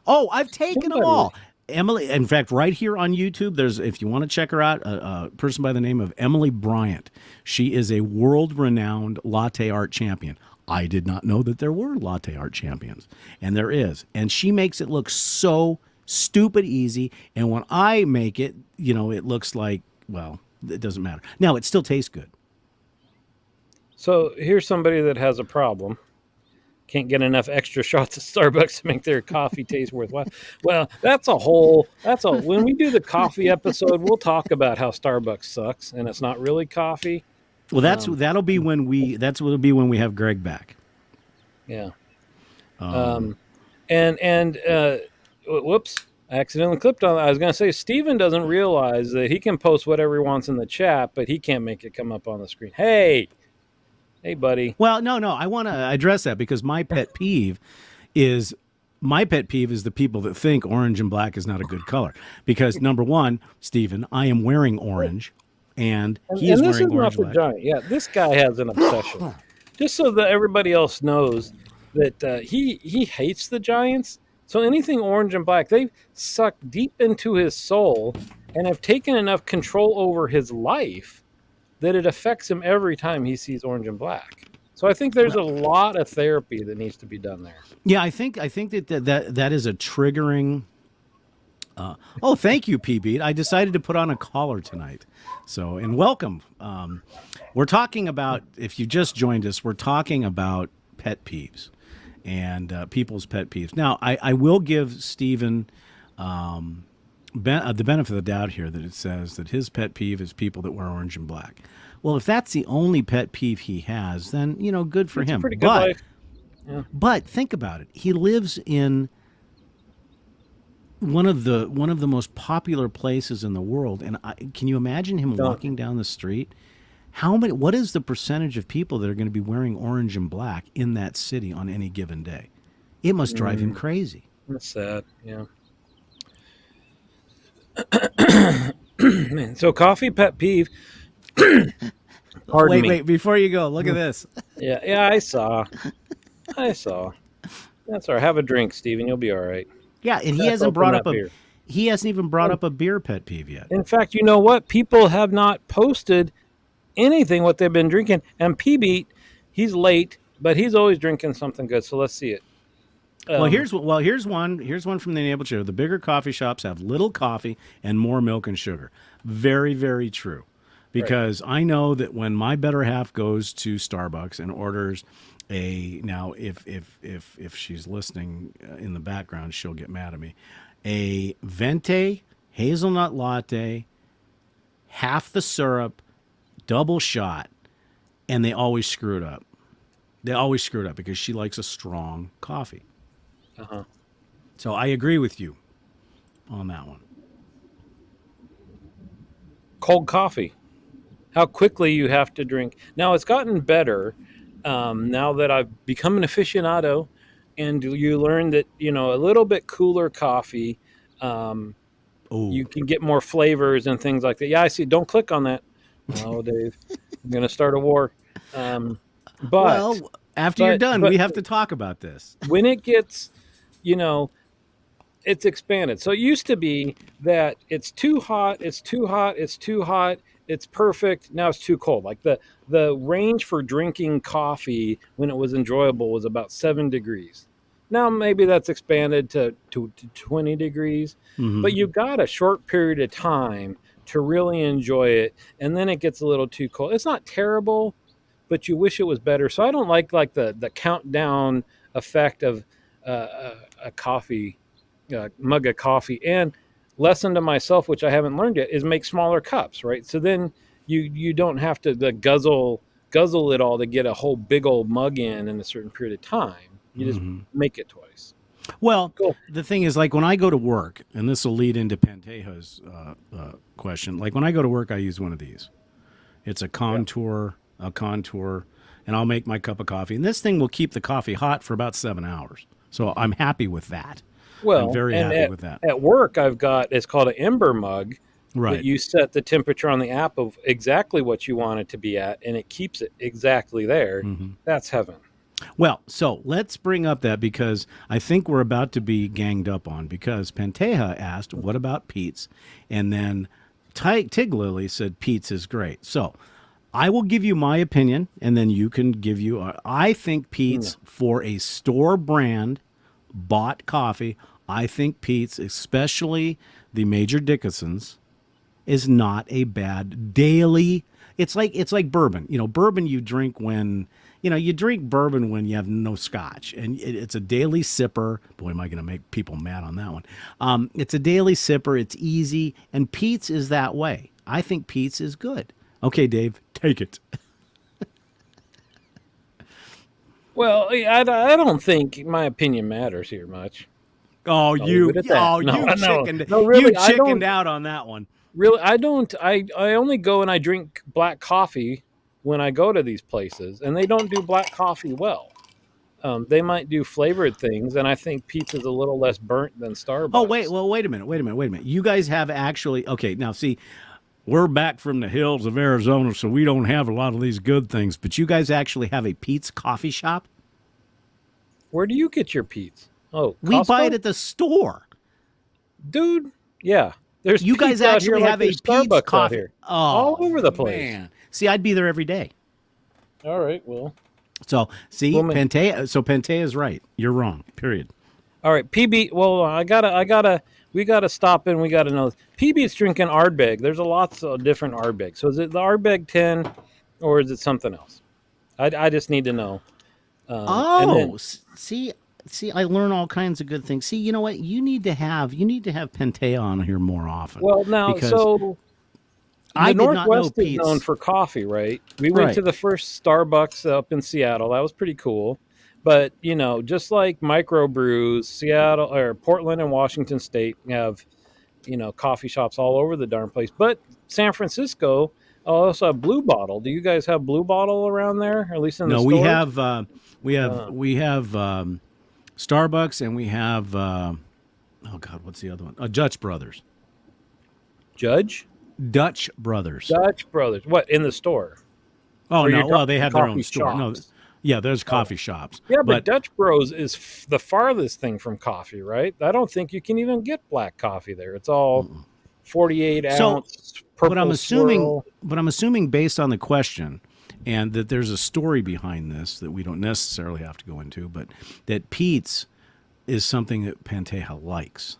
Oh, I've taken them all. Emily, in fact, right here on YouTube, there's, if you want to check her out, a person by the name of Emily Bryant. She is a world-renowned latte art champion. I did not know that there were latte art champions, and there is. And she makes it look so stupid easy, and when I make it, it looks like, well, it doesn't matter. Now, it still tastes good. So here's somebody that has a problem. Can't get enough extra shots at Starbucks to make their coffee taste worthwhile. Well, when we do the coffee episode, we'll talk about how Starbucks sucks and it's not really coffee. Well, that'll be when we have Greg back. Yeah. Whoops, I accidentally clipped on. I was going to say Steven doesn't realize that he can post whatever he wants in the chat, but he can't make it come up on the screen. Hey, buddy. Well, no, I want to address that because my pet peeve is the people that think orange and black is not a good color. Because number one, Stephen, I am wearing orange, and he is wearing orange. Not the giant. Yeah, this guy has an obsession. Just so that everybody else knows that he hates the Giants. So anything orange and black, they suck deep into his soul and have taken enough control over his life that it affects him every time he sees orange and black. So I think there's a lot of therapy that needs to be done there. Yeah, I think that is a triggering. Oh, thank you, PB. I decided to put on a collar tonight. So, and welcome. We're talking about, if you just joined us, we're talking about pet peeves and people's pet peeves. Now, I will give Stephen the benefit of the doubt here that it says that his pet peeve is people that wear orange and black. Well, if that's the only pet peeve he has, then, good for him. Pretty good life. Yeah. But think about it. He lives in one of the most popular places in the world, and can you imagine him walking down the street What is the percentage of people that are going to be wearing orange and black in that city on any given day? It must drive him Mm, crazy. that's sad. Yeah. Man, so coffee pet peeve. Pardon Wait, me. wait, before you go, look at this. Yeah, yeah, I saw. I saw. That's all right. Have a drink, Steven. You'll be all right. Yeah, and Crack open that beer. he hasn't even brought And up a beer pet peeve yet. in fact, you know what? People have not posted anything what they've been drinking. And P Beat, he's late, but he's always drinking something good. So let's see it. Um, Here's one from the neighborhood show. The bigger coffee shops have little coffee and more milk and sugar. Very, very true. right. Because I know that when my better half goes to Starbucks and orders now if she's listening in the background, she'll get mad at me. A venti hazelnut latte, half the syrup, double shot, and they always screw it up. They always screw it up because she likes a strong coffee. Uh-huh. So I agree with you on that one. Cold coffee. How quickly you have to drink. Now it's gotten better. Now that I've become an aficionado, and you learn that a little bit cooler coffee, um, Oh, you can get more flavors and things like that. Yeah, I see. Don't click on that. Oh, Dave, I'm gonna start a war. Um, but well, after you're but done, but we have to talk about this. when it gets, you know, it's expanded. So it used to be that it's too hot, it's too hot, it's too hot, it's perfect. Now it's too cold. Like the range for drinking coffee when it was enjoyable was about 7 degrees. Now maybe that's expanded to 20 degrees, Hmm. but you've got a short period of time to really enjoy it, and then it gets a little too cold. It's not terrible, but you wish it was better. So I don't like the countdown effect of a coffee mug of coffee. And lesson to myself, which I haven't learned yet, is make smaller cups, right? So then you don't have to guzzle it all to get a whole big old mug in a certain period of time. You just Hmm. make it twice. Well, Cool. the thing is, like when I go to work, and this will lead into Panteja's question. Like when I go to work, I use one of these. It's Yeah. a contour, and I'll make my cup of coffee. And this thing will keep the coffee hot for about 7 hours. So I'm happy with that. I'm Well, very and happy at with that. at work, I've got it's called an Ember mug that Right. you set the temperature on the app of exactly what you want it to be at, and it keeps it exactly there. Hmm. That's heaven. Well, so let's bring up that because I think we're about to be ganged up on because Panteja asked, what about Pete's? And then Tig Lily said Pete's is great. So I will give you my opinion and then you can give you. I think Mm. Pete's for a store brand bought coffee, I think Pete's, especially the Major Dickinson's, is not a bad daily. It's like bourbon. Bourbon you drink when you drink bourbon when you have no scotch, and it's a daily sipper. Boy, am I going to make people mad on that one. It's a daily sipper. It's easy, and Pete's is that way. I think Pete's is good. Okay, Dave, take it. Well, I don't think my opinion matters here much. Oh, I'll leave it at that. No, no, no. you Really, I chickened don't. out on that one. Really, I don't. I only go and I drink black coffee when I go to these places, and they don't do black coffee well. They might do flavored things, and I think pizza's a little less burnt than Oh, wait, Starbucks. well, wait a minute. You guys have actually okay. Now, see, we're back from the hills of Arizona, so we don't have a lot of these good things. But you guys actually have a Pete's coffee shop. Where do you get your Pete's? Oh, We buy it Costco, at the store. dude. Yeah, there's You guys Pete's out here actually like have a there's Pete's Starbucks out coffee. here, all Oh over the place. man, see, I'd be there every day. All right, well, So see, woman. Pantea. So Pantea is right. You're wrong. Period. All right, PB. Well, we gotta stop and we gotta know. PB's drinking Ardbeg. There's a lots of different Ardbeg. So is it the Ardbeg 10, or is it something else? I just need to know. And Oh, then see, I learn all kinds of good things. See, you know what? You need to have Pantea on here more often well, now because so I the did not know Northwest is known Pete's. for coffee, right? We went Right. to the first Starbucks up in Seattle. That was pretty cool. But just like microbrews, Seattle or Portland and Washington State have coffee shops all over the darn place. But San Francisco Oh, also a Blue Bottle. Do you guys have Blue Bottle around there, or at least in the No, stores? Uh, we have Starbucks, and we have oh God, what's the other one? Dutch Brothers. Judge? Dutch Brothers. Dutch Brothers. What, in the store? Oh Or you're no, well they talking have their own coffee store. No, shops? yeah, there's Oh. coffee shops, Yeah, but but Dutch Bros is the farthest thing from coffee, right? I don't think you can even get black coffee there. It's all 48 so ounce purple swirl. But I'm assuming based on the question, and that there's a story behind this that we don't necessarily have to go into, but that Pete's is something that Panteja likes.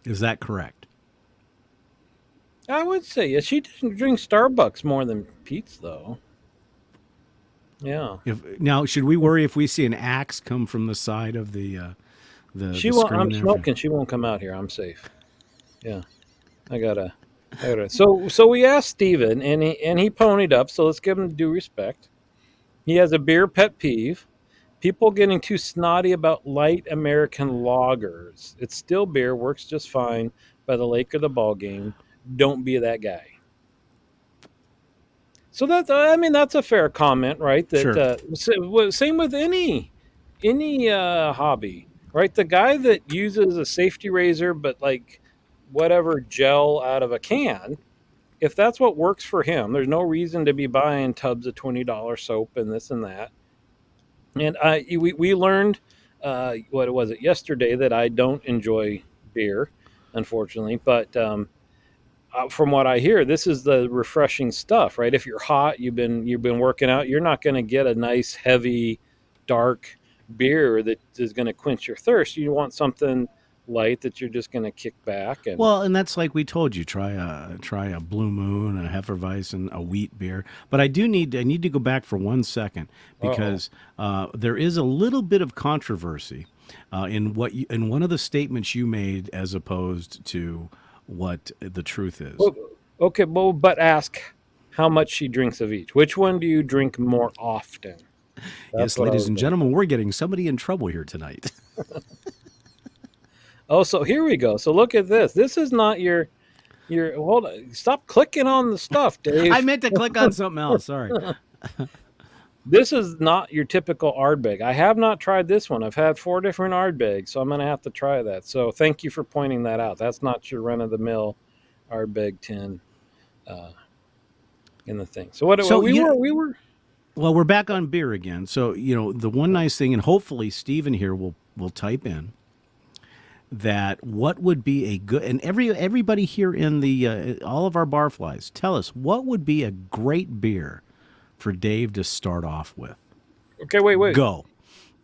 Is that correct? I would say, yeah, she doesn't drink Starbucks more than Pete's, though. Yeah. If now, should we worry if we see an axe come from the side of She the won't, screen I'm there? smoking. She won't come out here. I'm safe. Yeah. I gotta. So we asked Steven, and he ponied up. So let's give him due respect. He has a beer pet peeve: people getting too snotty about light American lagers. It's still beer, works just fine by the lake or the ball game. Don't be that guy. So that's, I mean, that's a fair comment, right? That Sure. same with any hobby, right? The guy that uses a safety razor, but like whatever gel out of a can, if that's what works for him, there's no reason to be buying tubs of $20 soap and this and that. And we learned, what was it, yesterday, that I don't enjoy beer, unfortunately. But from what I hear, this is the refreshing stuff, right? If you're hot, you've been working out, you're not going to get a nice, heavy, dark beer that is going to quench your thirst. You want something light that you're just going to kick back and. Well, and that's like we told you, try a Blue Moon, a Hefeweizen, a wheat beer. But I need to go back for 1 second Uh-oh. because there is a little bit of controversy in one of the statements you made as opposed to what the truth is. Well, okay, well, but ask how much she drinks of each. Which one do you drink more often? That's Yes, what I ladies was and going to. gentlemen, we're getting somebody in trouble here tonight. Oh, so here we go. So look at this. This is not your. Hold on. Stop clicking on the stuff, I Dave. meant to click on something else. Sorry. This is not your typical Ardbeg. I have not tried this one. I've had 4 different Ardbegs, so I'm going to have to try that. So thank you for pointing that out. That's not your run of the mill Ardbeg tin uh, in the thing. So what So we were. well, we're back on beer again. So the one nice thing, and hopefully Steven here will type in that what would be a good, and everybody here in the all of our barflies, tell us what would be a great beer for Dave to start off with. Okay, wait. Go.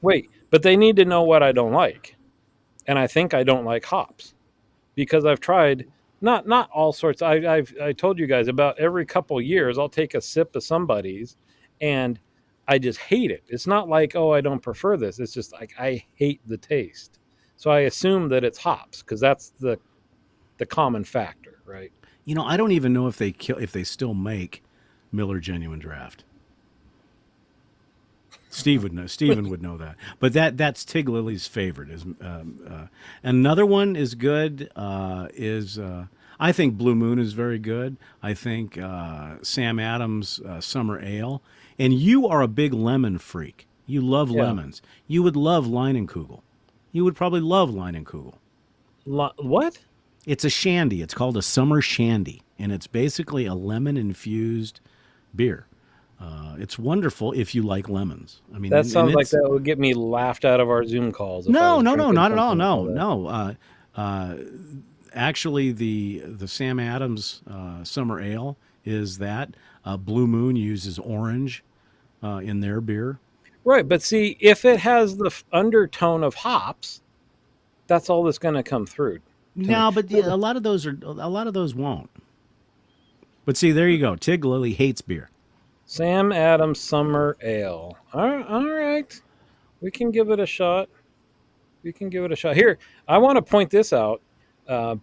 Wait, but they need to know what I don't like. And I think I don't like hops because I've tried not all sorts. I told you guys about every couple years I'll take a sip of somebody's and I just hate it. It's not like, oh, I don't prefer this. It's just like I hate the taste. So I assume that it's hops because that's the common factor, right? I don't even know if they still make Miller Genuine Draft. Steven would know that. But that's Tig Lily's favorite. Is another one is good. Is I think Blue Moon is very good. I think Sam Adams Summer Ale. And you are a big lemon freak. You love Yeah. lemons. You would love Leinenkugel. You would probably love Leinenkugel. What? It's a shandy. It's called a summer shandy, and it's basically a lemon infused beer. It's wonderful if you like lemons. I mean, That and sounds like it's that would get me laughed out of our Zoom calls if I no, was no, no, drinking not at all. something No, like that. no. Actually, the Sam Adams Summer Ale is that. Blue Moon uses orange in their beer. Right, but see, if it has the undertone of hops, that's all that's going to come through to me. No, but a lot of those won't. But see, there you go. Tig Lily hates beer. Sam Adams Summer Ale. All right, we can give it a shot. We can give it a shot. Here, I want to point this out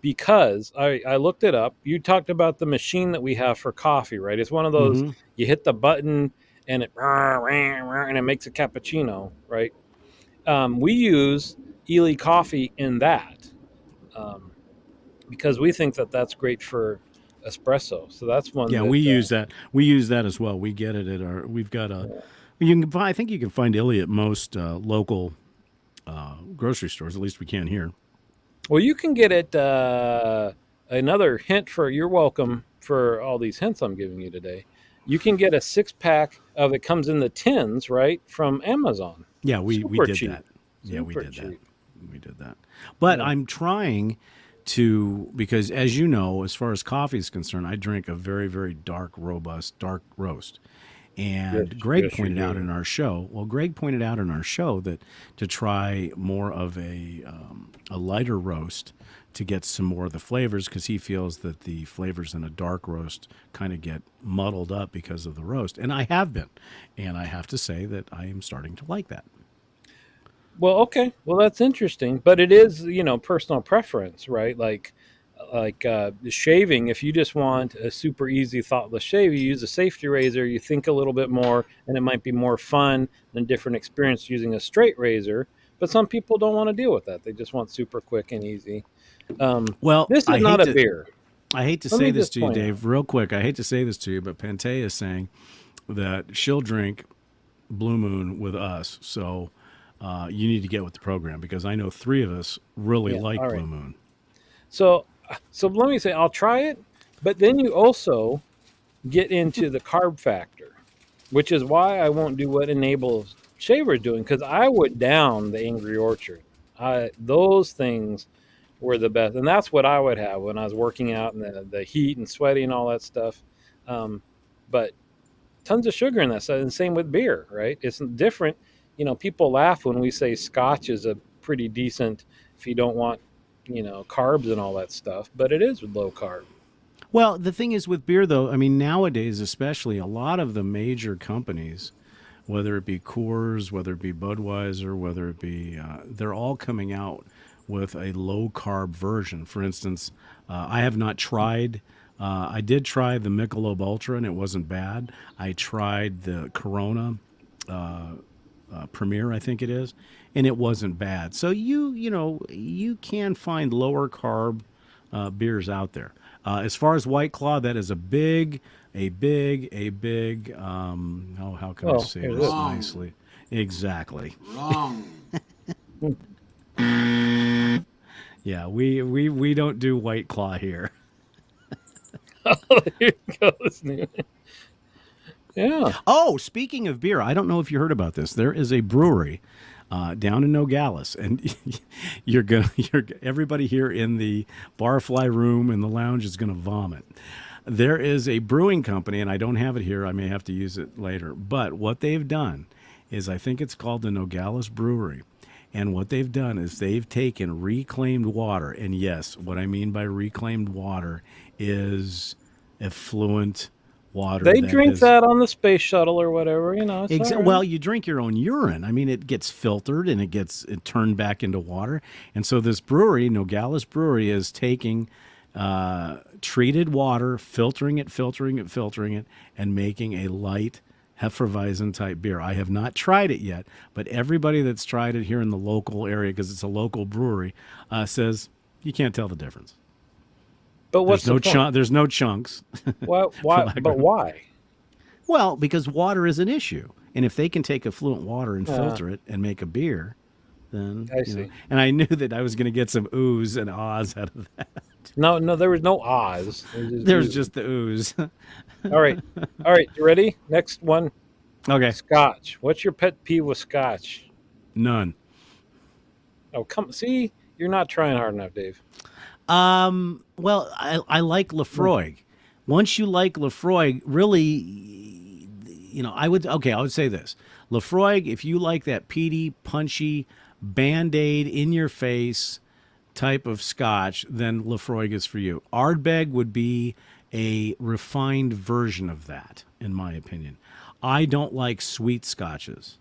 because I looked it up. You talked about the machine that we have for coffee, right? It's one of those Mm-hmm. you hit the button and it makes a cappuccino, right? We use Ely coffee in that um, because we think that that's great for espresso. So that's one Yeah, that we use that. We use that as well. We get it at our. We've got a. You can buy. I think you can find Illy at most local grocery stores. At least we can here. well, you can get it. Another hint for you're welcome for all these hints I'm giving you today. You can get a 6 pack of it comes in the tins, right, from Amazon. Yeah, we Super did cheap. that. Yeah, we Super did that. cheap. We did that. But Yeah. I'm trying to, because as you know, as far as coffee is concerned, I drink a very very dark, robust dark roast. Yes, And Greg yes, you pointed out do. in our show. Well, Greg pointed out in our show that to try more of a lighter roast to get some more of the flavors because he feels that the flavors in a dark roast kind of get muddled up because of the roast. And I have been, and I have to say that I am starting to like that. Well, okay. Well, that's interesting, but it is, personal preference, right? The shaving, if you just want a super easy thoughtless shave, you use a safety razor, you think a little bit more, and it might be more fun than different experience using a straight razor. But some people don't want to deal with that. They just want super quick and easy. Well, This is not a beer. I hate to Let say me this just to you, point out. Dave, real quick. I hate to say this to you, but Pantay is saying that she'll drink Blue Moon with us. So you need to get with the program because I know three of us really Yeah, like all Blue right. Moon. So let me say I'll try it, but then you also get into the carb factor, which is why I won't do what Enables Shaver is doing because I would down the Angry Orchard. Those things were the best, and that's what I would have when I was working out and the heat and sweaty and all that stuff. Um, but tons of sugar in that stuff, and same with beer, right? It's different. People laugh when we say Scotch is a pretty decent if you don't want carbs and all that stuff, but it is low carb. Well, the thing is with beer, though, I mean, nowadays, especially, a lot of the major companies, whether it be Coors, whether it be Budweiser, whether it be, they're all coming out with a low carb version. For instance, I have not tried. I did try the Michelob Ultra, and it wasn't bad. I tried the Corona Premier, I think it is, and it wasn't bad. So you can find lower carb beers out there. As far as White Claw, that is a big. How can I Well, say here it this is. Wrong. nicely? Exactly. Wrong. Yeah, we don't do White Claw here. Here it goes. Yeah. Oh, speaking of beer, I don't know if you heard about this. There is a brewery down in Nogales, and everybody here in the barfly room and the lounge is gonna vomit. There is a brewing company, and I don't have it here. I may have to use it later. But what they've done is, I think it's called the Nogales Brewery. And what they've done is they've taken reclaimed water. And yes, what I mean by reclaimed water is effluent water They that drink has. that on the space shuttle or whatever, it's all right. Well, you drink your own urine. I mean, it gets filtered and it turned back into water. And so this brewery, Nogales Brewery, is taking treated water, filtering it, and making a light Hefeweizen type beer. I have not tried it yet, but everybody that's tried it here in the local area, because it's a local brewery, says you can't tell the difference. But what's the point? There's no chunks. Why? For Why? lack But of- why? well, because water is an issue, and if they can take effluent water and Uh, filter it and make a beer, then I you know. see. And I knew that I was going to get some oohs and ahs out of that. No, no, there was no Oz. It was just There's ooze. just the ooze. All right, all right. You ready? Next one. Okay, Scotch. What's your pet peeve with Scotch? none. Oh, come. See, you're not trying hard enough, Dave. Well, I like Lefroy. Once you like Lefroy, really, I would say this. Lefroy, if you like that peaty, punchy, band-aid in your face type of scotch, then Lefroy is for you. Ardbeg would be a refined version of that, in my opinion. I don't like sweet scotches.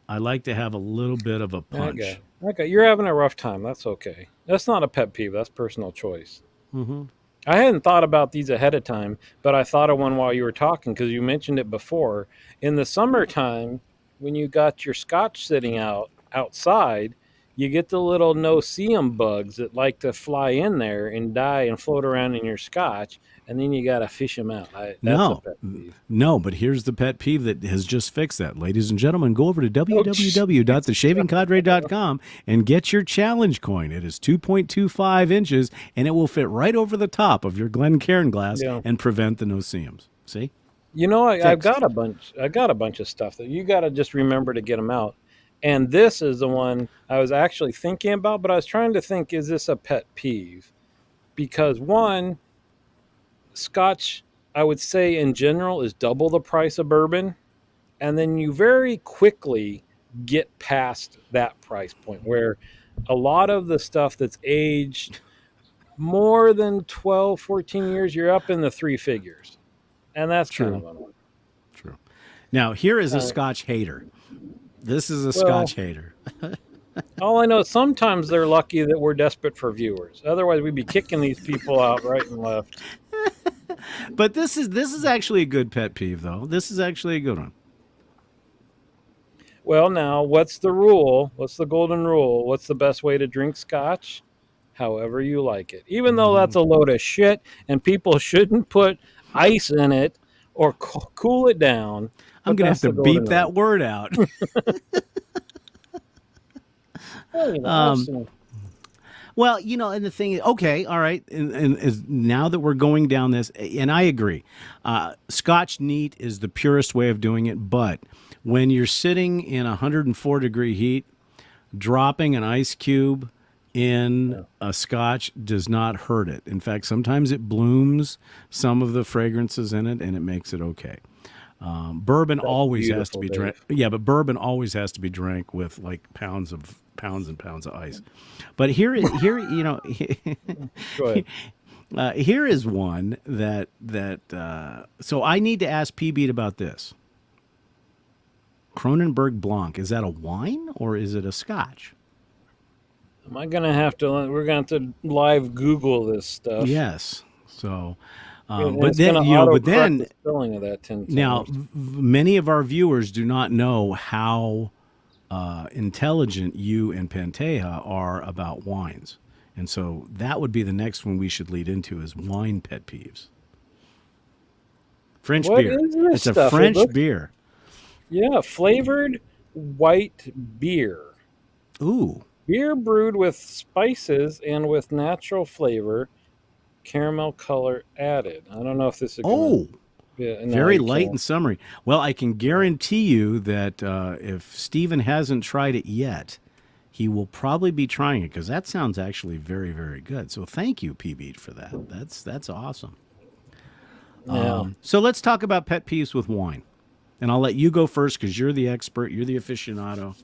I like to have a little bit of a punch. Okay. Okay. You're having a rough time. That's okay. That's not a pet peeve. That's personal choice. I hadn't thought about these ahead of time, but I thought of one while you were talking because you mentioned it before. In the summertime, when you got your scotch sitting outside, you get the little no-see-um bugs that like to fly in there and die and float around in your scotch, and then you got to fish them out. That's a No, pet peeve. no, but here's the pet peeve that has just fixed that. Ladies and gentlemen, go over to Oh, Jesus Christ. www.theshavingcadre.com and get your challenge coin. It is 2.25 inches, and it will fit right over the top of your Glencairn glass Yeah. and prevent the no-see-ums. See? You know, I've got Fixed. a bunch. I got a bunch of stuff that you got to just remember to get them out. And this is the one I was actually thinking about, but I was trying to think: is this a pet peeve? Because one, Scotch, I would say in general, is double the price of bourbon, and then you very quickly get past that price point where a lot of the stuff that's aged more than 12, 14 years, you're up in the three figures, and that's kind of True. annoying. True. Now, here is a Uh, Scotch hater. This is a well, Scotch hater. all I know is sometimes they're lucky that we're desperate for viewers. Otherwise, we'd be kicking these people out right and left. But this is actually a good pet peeve, though. This is actually a good one. Well, now, what's the rule? What's the golden rule? What's the best way to drink scotch? However you like it. Even though that's a load of shit and people shouldn't put ice in it or cool it down, I'm but going to have that's to the golden beep rule. that word out. Well, I've seen. Well, and the thing is, okay, all right, and is now that we're going down this, and I agree, Scotch neat is the purest way of doing it. But when you're sitting in 104-degree heat, dropping an ice cube in a Scotch does not hurt it. In fact, sometimes it blooms some of the fragrances in it, and it makes it okay. Bourbon That's always has to beautiful, be drank. Dave. Yeah, but bourbon always has to be drank with like pounds and pounds of ice. But here, Go ahead. here is one that. So I need to ask PB about this. Kronenberg Blanc, is that a wine or is it a Scotch? Am I going to have to? We're going to have to live Google this stuff. Yes. So, And but it's going then to but autocorrect the then spelling of that 10 now times. many of our viewers do not know how intelligent you and Panteja are about wines. And so that would be the next one we should lead into is wine pet peeves. French What beer. is this It's a stuff? It French looks, beer. yeah, flavored white beer. Ooh. Beer brewed with spices and with natural flavor, caramel color added. I don't know if this is going to Oh, be. No, very you light can't. and summery. Well, I can guarantee you that if Steven hasn't tried it yet, he will probably be trying it because that sounds actually very, very good. So thank you, PB, for that. That's awesome. Yeah. So let's talk about pet peeves with wine. And I'll let you go first because you're the expert. You're the aficionado.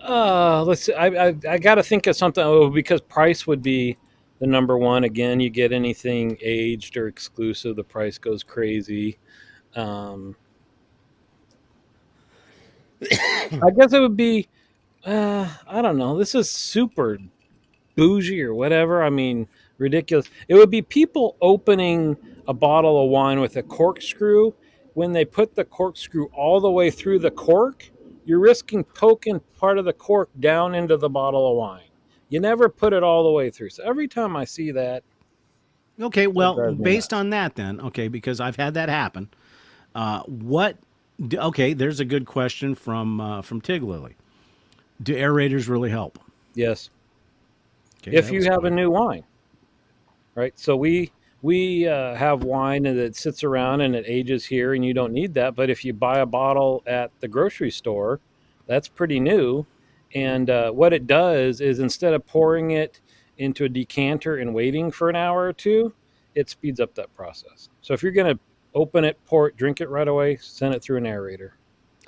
Let's see. I got to think of something. Oh, because price would be the number one. Again, you get anything aged or exclusive, the price goes crazy. Um, I guess it would be. I don't know. This is super bougie or whatever. I mean, ridiculous. It would be people opening a bottle of wine with a corkscrew. When they put the corkscrew all the way through the cork, you're risking poking part of the cork down into the bottle of wine. You never put it all the way through. So every time I see that, Okay, it well, drives me based nuts. on that, then, okay, because I've had that happen. What? Okay, there's a good question from Tig Lily. Do aerators really help? Yes, Okay, if that you was have a quick. new wine, right? So we have wine that sits around and it ages here, and you don't need that. But if you buy a bottle at the grocery store, that's pretty new. And what it does is instead of pouring it into a decanter and waiting for an hour or two, it speeds up that process. So if you're going to open it, pour it, drink it right away, send it through an aerator.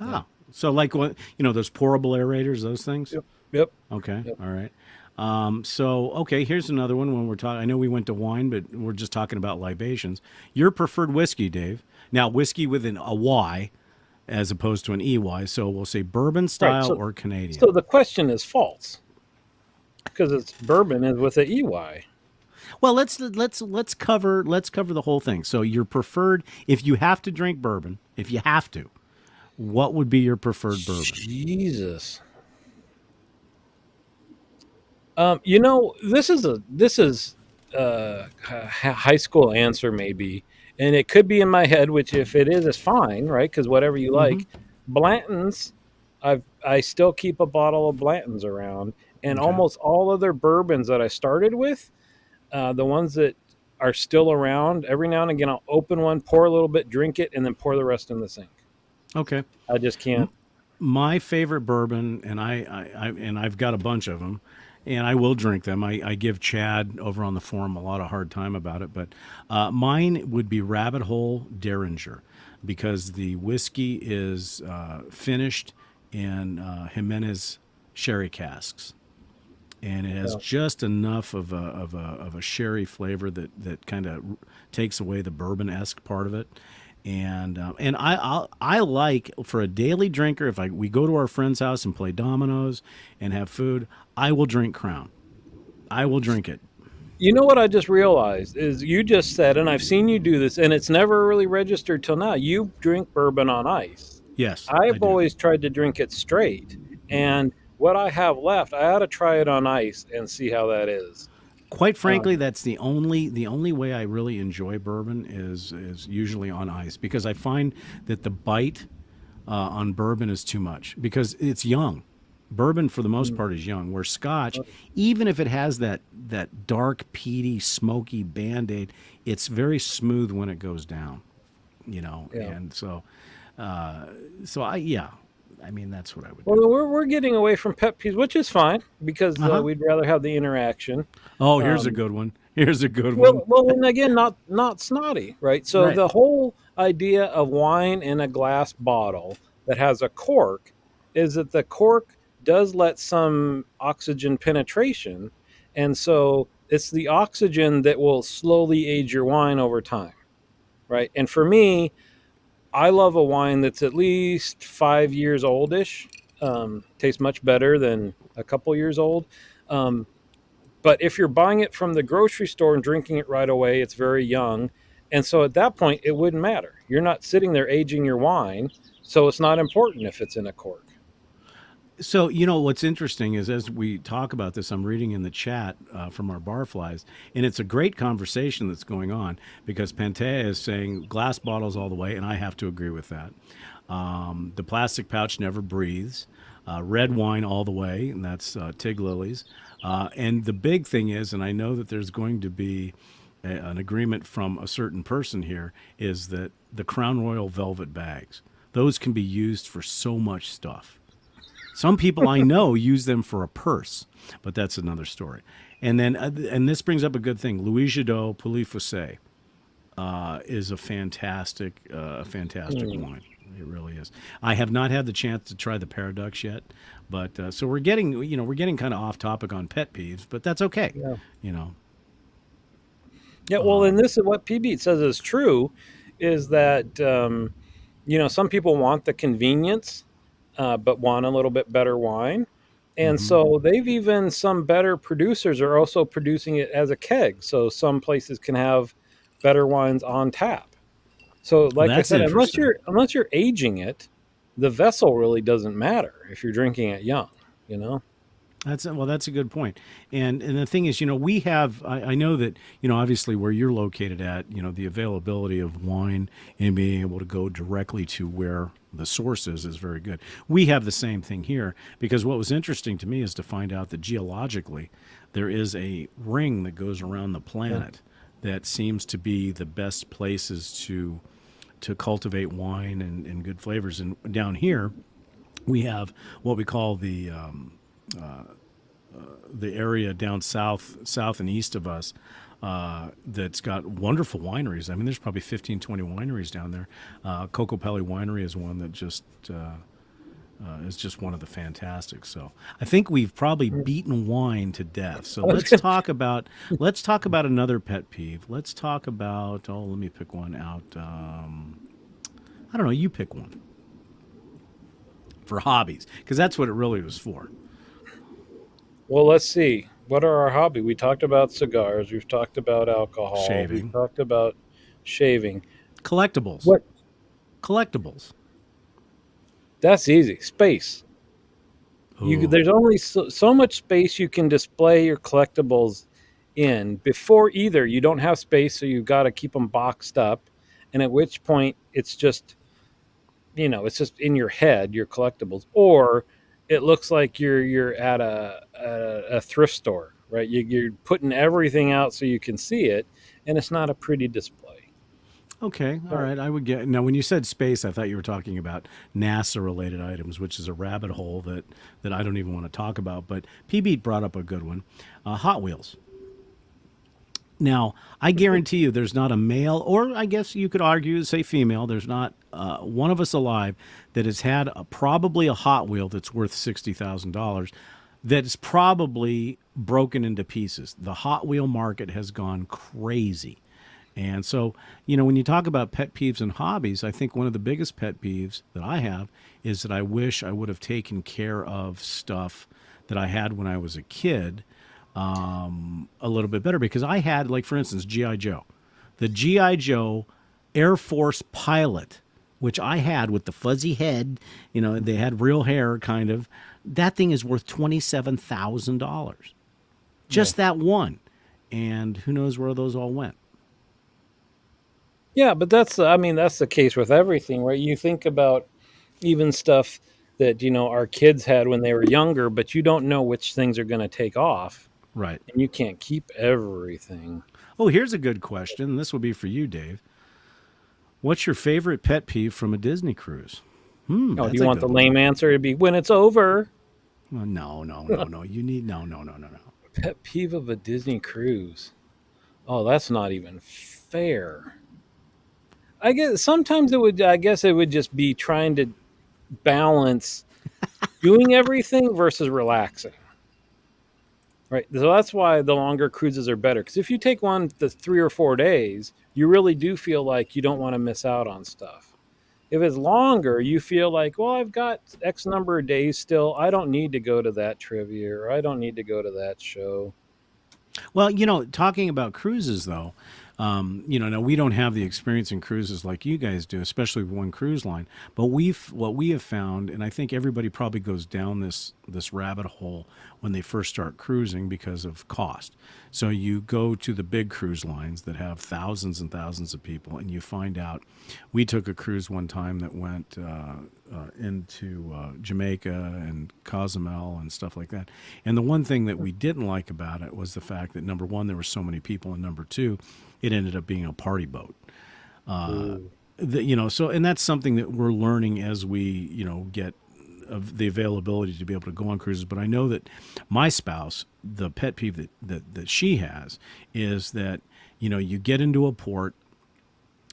Yeah. Ah, so like what those pourable aerators, those things. Yep. Yep. Okay, Yep. all right. So okay, here's another one. When we're talking, I know we went to wine, but we're just talking about libations. Your preferred whiskey, Dave. Now, whiskey with a Y as opposed to an EY. So we'll say bourbon Right. style or Canadian. So the question is false because it's bourbon is with a EY. Well, let's cover the whole thing. So your preferred, if you have to drink bourbon, if you have to, what would be your preferred bourbon? Jesus. This is a high school answer maybe, and it could be in my head. Which, if it is fine, right? Because whatever you Mm-hmm. like, Blanton's. I still keep a bottle of Blanton's around, and Okay. almost all other bourbons that I started with, the ones that are still around. Every now and again, I'll open one, pour a little bit, drink it, and then pour the rest in the sink. Okay. I just can't. My favorite bourbon, and I've got a bunch of them, and I will drink them. I give Chad over on the forum a lot of hard time about it, but mine would be Rabbit Hole Derringer, because the whiskey is finished in Jimenez sherry casks, and it has Yeah. just enough of a sherry flavor that kind of takes away the bourbon esque part of it. And I like, for a daily drinker, if we go to our friend's house and play dominoes and have food, I will drink Crown. I will drink it. You know what I just realized is you just said, and I've seen you do this, and it's never really registered till now. You drink bourbon on ice. Yes, I I've do. always tried to drink it straight, and what I have left, I ought to try it on ice and see how that is. Quite frankly, Um, that's the only way I really enjoy bourbon is usually on ice, because I find that the bite on bourbon is too much because it's young. Bourbon, for the most mm, part, is young. Where Scotch, even if it has that dark, peaty, smoky band aid, it's very smooth when it goes down. yeah. And so yeah, I mean that's what I would do. Well, we're getting away from pet peeves, which is fine because Uh huh. we'd rather have the interaction. Oh, here's a Um, good one. Here's a good one. well, and again, not snotty, right? So Right. the whole idea of wine in a glass bottle that has a cork is that the cork does let some oxygen penetration, and so it's the oxygen that will slowly age your wine over time, right? And for me, I love a wine that's at least 5 years oldish. Tastes much better than a couple years old. Um, but if you're buying it from the grocery store and drinking it right away, it's very young. And so at that point, it wouldn't matter. You're not sitting there aging your wine. So it's not important if it's in a cork. So, what's interesting is, as we talk about this, I'm reading in the chat from our barflies, and it's a great conversation that's going on, because Pantea is saying glass bottles all the way, and I have to agree with that. The plastic pouch never breathes. Red wine all the way, and that's Tig Lilies. And the big thing is, and I know that there's going to be an agreement from a certain person here, is that the Crown Royal velvet bags, those can be used for so much stuff. Some people I know use them for a purse, but that's another story. And this brings up a good thing. Louis Jadot Pouilly Foussé is a fantastic Mm. wine. It really is. I have not had the chance to try the Paradox yet, but so we're getting kind of off topic on pet peeves, but that's okay. Yeah. You know. Yeah. Well, and this is what PB says is true is that, some people want the convenience, but want a little bit better wine. And Hmm. so they've even some better producers are also producing it as a keg. So some places can have better wines on tap. So Well, like I that's said, unless interesting. you're aging it, the vessel really doesn't matter if you're drinking it young, you know? That's a good point. And the thing is, we have. I know that obviously where you're located at, the availability of wine and being able to go directly to where the source is very good. We have the same thing here, because what was interesting to me is to find out that geologically there is a ring that goes around the Yeah. planet that seems to be the best places to cultivate wine and good flavors. And down here we have what we call the area down south and east of us, that's got wonderful wineries. I mean, there's probably 15, 20 wineries down there. Cocopelli Winery is one that is just one of the fantastic. So I think we've probably beaten wine to death. So I was let's gonna- talk about another pet peeve. Let's talk about, let me pick one out. I don't know. You pick one for hobbies, because that's what it really was for. Well, let's see. What are our hobby? We talked about cigars. We've talked about alcohol. We've Shaving, talked about shaving. collectibles, What? collectibles. That's easy. Space. Oh, there's only so much space you can display your collectibles in before either you don't have space, so you've got to keep them boxed up, and at which point it's just it's just in your head, your collectibles, or it looks like you're at a thrift store, right? You're putting everything out so you can see it, and it's not a pretty display. okay. All So, right. I would get now. When you said space, I thought you were talking about NASA-related items, which is a rabbit hole that I don't even want to talk about. But PB brought up a good one. Hot Wheels. Now, I guarantee you there's not a male, or I guess you could argue, say female, there's not one of us alive that has had probably a Hot Wheel that's worth $60,000 that's probably broken into pieces. The Hot Wheel market has gone crazy. And so, when you talk about pet peeves and hobbies, I think one of the biggest pet peeves that I have is that I wish I would have taken care of stuff that I had when I was a kid a little bit better because I had, like, for instance, G.I. Joe. The G.I. Joe Air Force pilot, which I had with the fuzzy head, they had real hair kind of. That thing is worth $27,000. yeah. Just that one. And who knows where those all went. Yeah, but that's the case with everything, right? You think about even stuff that, our kids had when they were younger, but you don't know which things are going to take off, Right. and you can't keep everything. Oh, here's a good question. This will be for you, Dave. What's your favorite pet peeve from a Disney cruise? Oh, do That's you a want the good one. lame answer to be when it's over? Well, no, no, no, no. You need no, no, no, no, no. Pet peeve of a Disney cruise. Oh, that's not even fair. I guess sometimes it would. I guess it would just be trying to balance doing everything versus relaxing. Right. So that's why the longer cruises are better. Because if you take one that's 3 or 4 days, you really do feel like you don't want to miss out on stuff. If it's longer, you feel like, well, I've got X number of days still. I don't need to go to that trivia or I don't need to go to that show. Well, talking about cruises though, now we don't have the experience in cruises like you guys do, especially with one cruise line. But what we have found, and I think everybody probably goes down this rabbit hole when they first start cruising because of cost. So you go to the big cruise lines that have thousands and thousands of people, and you find out. We took a cruise one time that went into Jamaica and Cozumel and stuff like that. And the one thing that we didn't like about it was the fact that number one, there were so many people, and number two, it ended up being a party boat. Ooh. So and that's something that we're learning as we get of the availability to be able to go on cruises. But I know that my spouse, the pet peeve that she has is that you get into a port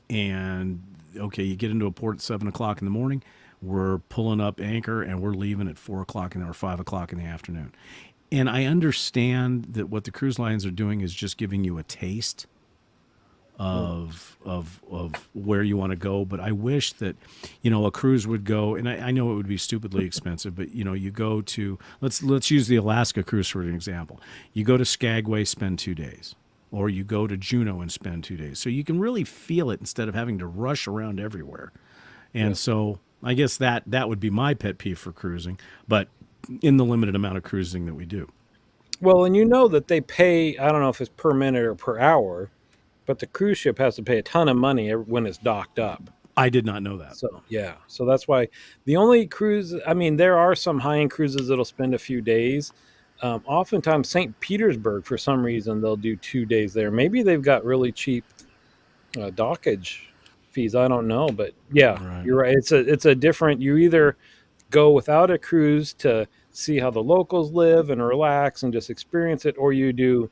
and okay, you get into a port at 7 o'clock in the morning. We're pulling up anchor and we're leaving at 4 o'clock or 5 o'clock in the afternoon. And I understand that what the cruise lines are doing is just giving you a taste of where you want to go. But I wish that a cruise would go, and I know it would be stupidly expensive, but you go to let's use the Alaska cruise for an example. You go to Skagway, spend 2 days. Or you go to Juneau and spend 2 days. So you can really feel it instead of having to rush around everywhere. Yeah. And so I guess that would be my pet peeve for cruising, but in the limited amount of cruising that we do. Well, and you know that they pay, I don't know if it's per minute or per hour, but the cruise ship has to pay a ton of money when it's docked up. I did not know that. So, yeah. So that's why the only cruise, I mean, there are some high end cruises that'll spend a few days. Oftentimes, St. Petersburg, for some reason, they'll do 2 days there. Maybe they've got really cheap dockage fees. I don't know. But yeah, Right. you're right. It's a different, you either go without a cruise to see how the locals live and relax and just experience it, or you do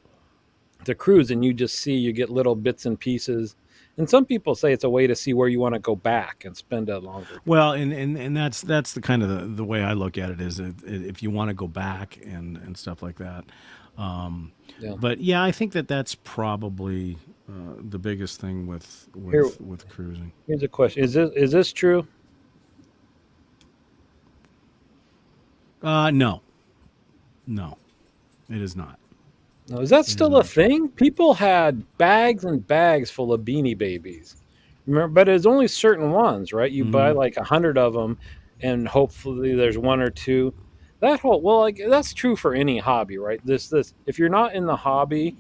the cruise and you get little bits and pieces. And some people say it's a way to see where you want to go back and spend a longer time. Well, and that's the kind of the way I look at it is if you want to go back and stuff like that. Um, Yeah. but yeah, I think that's probably the biggest thing with Here, with cruising. here's a question: Is this true? No, no, it is not. No, is that It is still a not true. thing? People had bags and bags full of Beanie Babies. Remember, but it's only certain ones, right? You buy Hmm. like 100 of them, and hopefully there's one or two. that whole well, like that's true for any hobby, right? This if you're not in the hobby,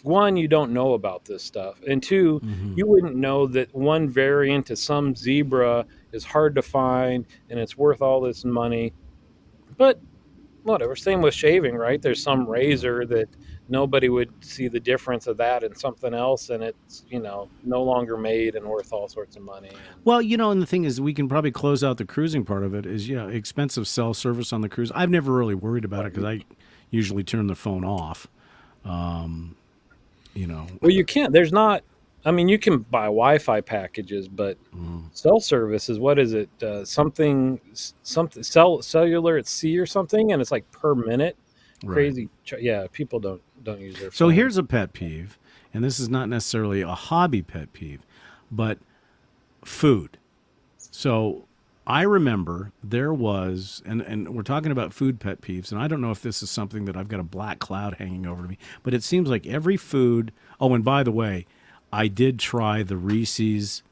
one, you don't know about this stuff, and two, Hmm. you wouldn't know that one variant of some zebra is hard to find and it's worth all this money. But whatever. Same with shaving, right? There's some razor that nobody would see the difference of that in something else, and it's no longer made and worth all sorts of money. And Well, and the thing is, we can probably close out the cruising part of it. Is expensive cell service on the cruise. I've never really worried about it because I usually turn the phone off. Um, you know, well, you can't. There's not. I mean, you can buy Wi-Fi packages, but cell service is what is it? Something cellular at sea or something, and it's like per minute. right. Crazy. Yeah, people don't use their So phone. here's a pet peeve, and this is not necessarily a hobby pet peeve, but food. So I remember there was, and we're talking about food pet peeves, and I don't know if this is something that I've got a black cloud hanging over me, but it seems like every food. Oh, and by the way, I did try the Reese's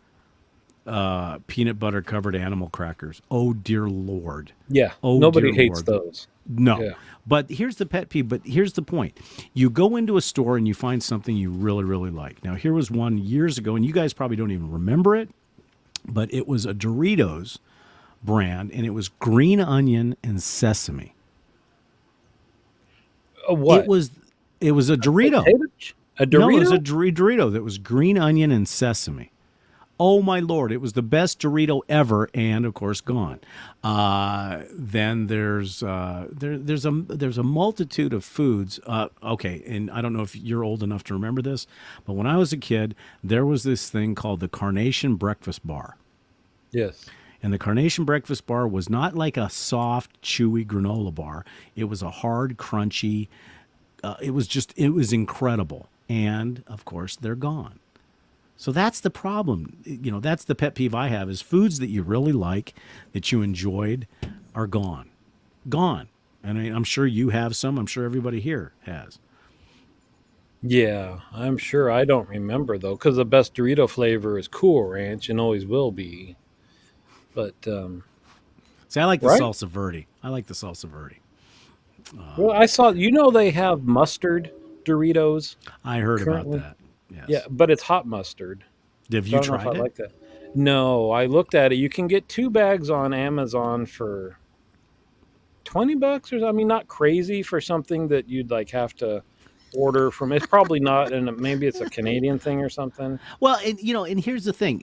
peanut butter covered animal crackers. Oh dear Lord. Yeah, Oh nobody dear hates Lord. those. No. Yeah. But here's the pet peeve. But here's the point. You go into a store and you find something you really, really like. Now, here was one years ago, and you guys probably don't even remember it, but it was a Doritos brand, and it was green onion and sesame. A It what? was it was a Dorito. Potato? A No, it was a Dorito? Dorito that was green onion and sesame. Oh my lord! It was the best Dorito ever, and of course gone. Then there's a multitude of foods. Okay, and I don't know if you're old enough to remember this, but when I was a kid, there was this thing called the Carnation Breakfast Bar. Yes. And the Carnation Breakfast Bar was not like a soft, chewy granola bar. It was a hard, crunchy. It was incredible. And of course, they're gone. So that's the problem. That's the pet peeve I have is foods that you really like, that you enjoyed, are gone. Gone. And I'm sure you have some. I'm sure everybody here has. Yeah, I'm sure. I don't remember though, because the best Dorito flavor is Cool Ranch and always will be. But See, I like the right? salsa verde. I like the salsa verde. Well, I saw. They have mustard Doritos I heard about currently. that. Yeah, Yes. but it's hot mustard, Have so you I don't know if I tried it? like that. No, I looked at it. You can get 2 bags on Amazon for $20 or I mean, not crazy for something that you'd like have to order from. It's probably not, and maybe it's a Canadian thing or something. Well, and here's the thing,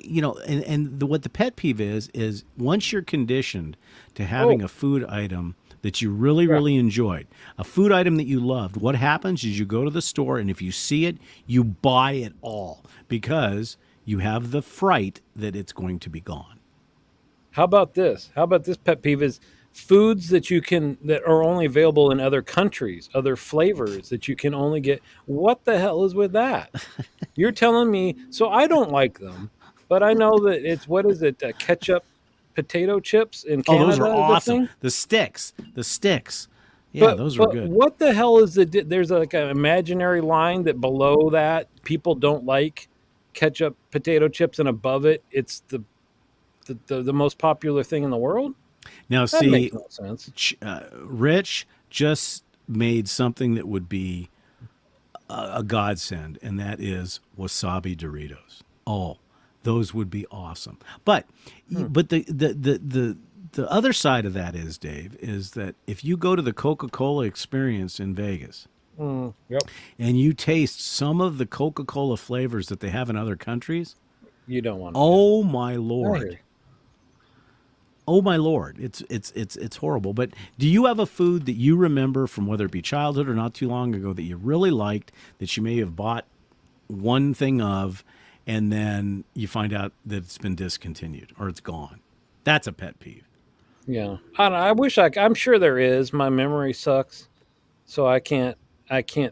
what the pet peeve is once you're conditioned to having Oh, a food item that you really, yeah. really enjoyed, a food item that you loved, what happens is you go to the store and if you see it, you buy it all because you have the fright that it's going to be gone. How about this? How about this pet peeve is foods that are only available in other countries, other flavors that you can only get. What the hell is with that? You're telling me so I don't like them, but I know that it's what is it? Ketchup potato chips in Oh, those were Canada is the awesome. thing? The sticks. Yeah, But those were but good. what the hell is it? There's like an imaginary line that below that people don't like ketchup potato chips, and above it, it's the most popular thing in the world. Now, That makes see, no sense. Rich just made something that would be a godsend, and that is wasabi Doritos. Oh, those would be awesome. But Hmm. but the other side of that is, Dave, is that if you go to the Coca-Cola experience in Vegas Yep. and you taste some of the Coca-Cola flavors that they have in other countries, You don't want to. Yeah. oh my I lord. hear Oh my lord, it's horrible. But do you have a food that you remember from whether it be childhood or not too long ago that you really liked that you may have bought one thing of, and then you find out that it's been discontinued or it's gone? That's a pet peeve. you. Yeah. I don't know, I wish I'm sure there is. My memory sucks, so I can't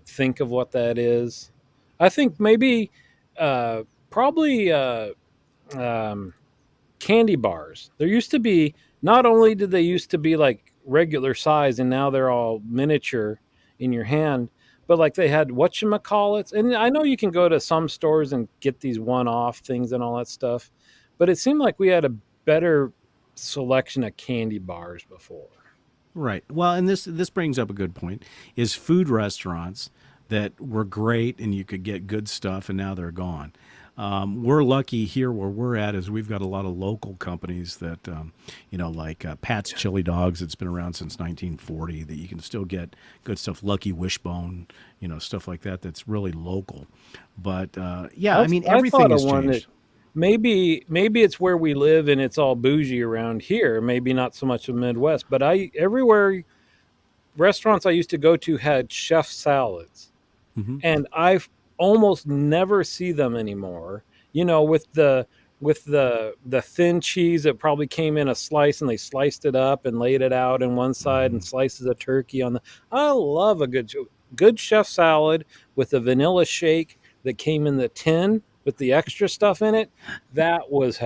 think of what that is. I think maybe probably um candy bars. There used to be not only did they used to be like regular size and now they're all miniature in your hand, but like they had whatchamacallits. And I know you can go to some stores and get these one-off things and all that stuff, but it seemed like we had a better selection of candy bars before. Right. Well, and this brings up a good point. Is food restaurants that were great and you could get good stuff, and now they're gone. We're lucky here where we're at is we've got a lot of local companies that, like Pat's Chili Dogs. It's been around since 1940. That you can still get good stuff. Lucky Wishbone, stuff like that. That's really local. But yeah, I mean I everything thought of has one that changed. maybe it's where we live and it's all bougie around here. Maybe not so much the Midwest, but I everywhere restaurants I used to go to had chef salads, Hmm. and I almost never see them anymore. With the thin cheese that probably came in a slice, and they sliced it up and laid it out on one side, and Hmm. slices of turkey on the. I love a good chef salad with a vanilla shake that came in the tin with the extra stuff in it. That was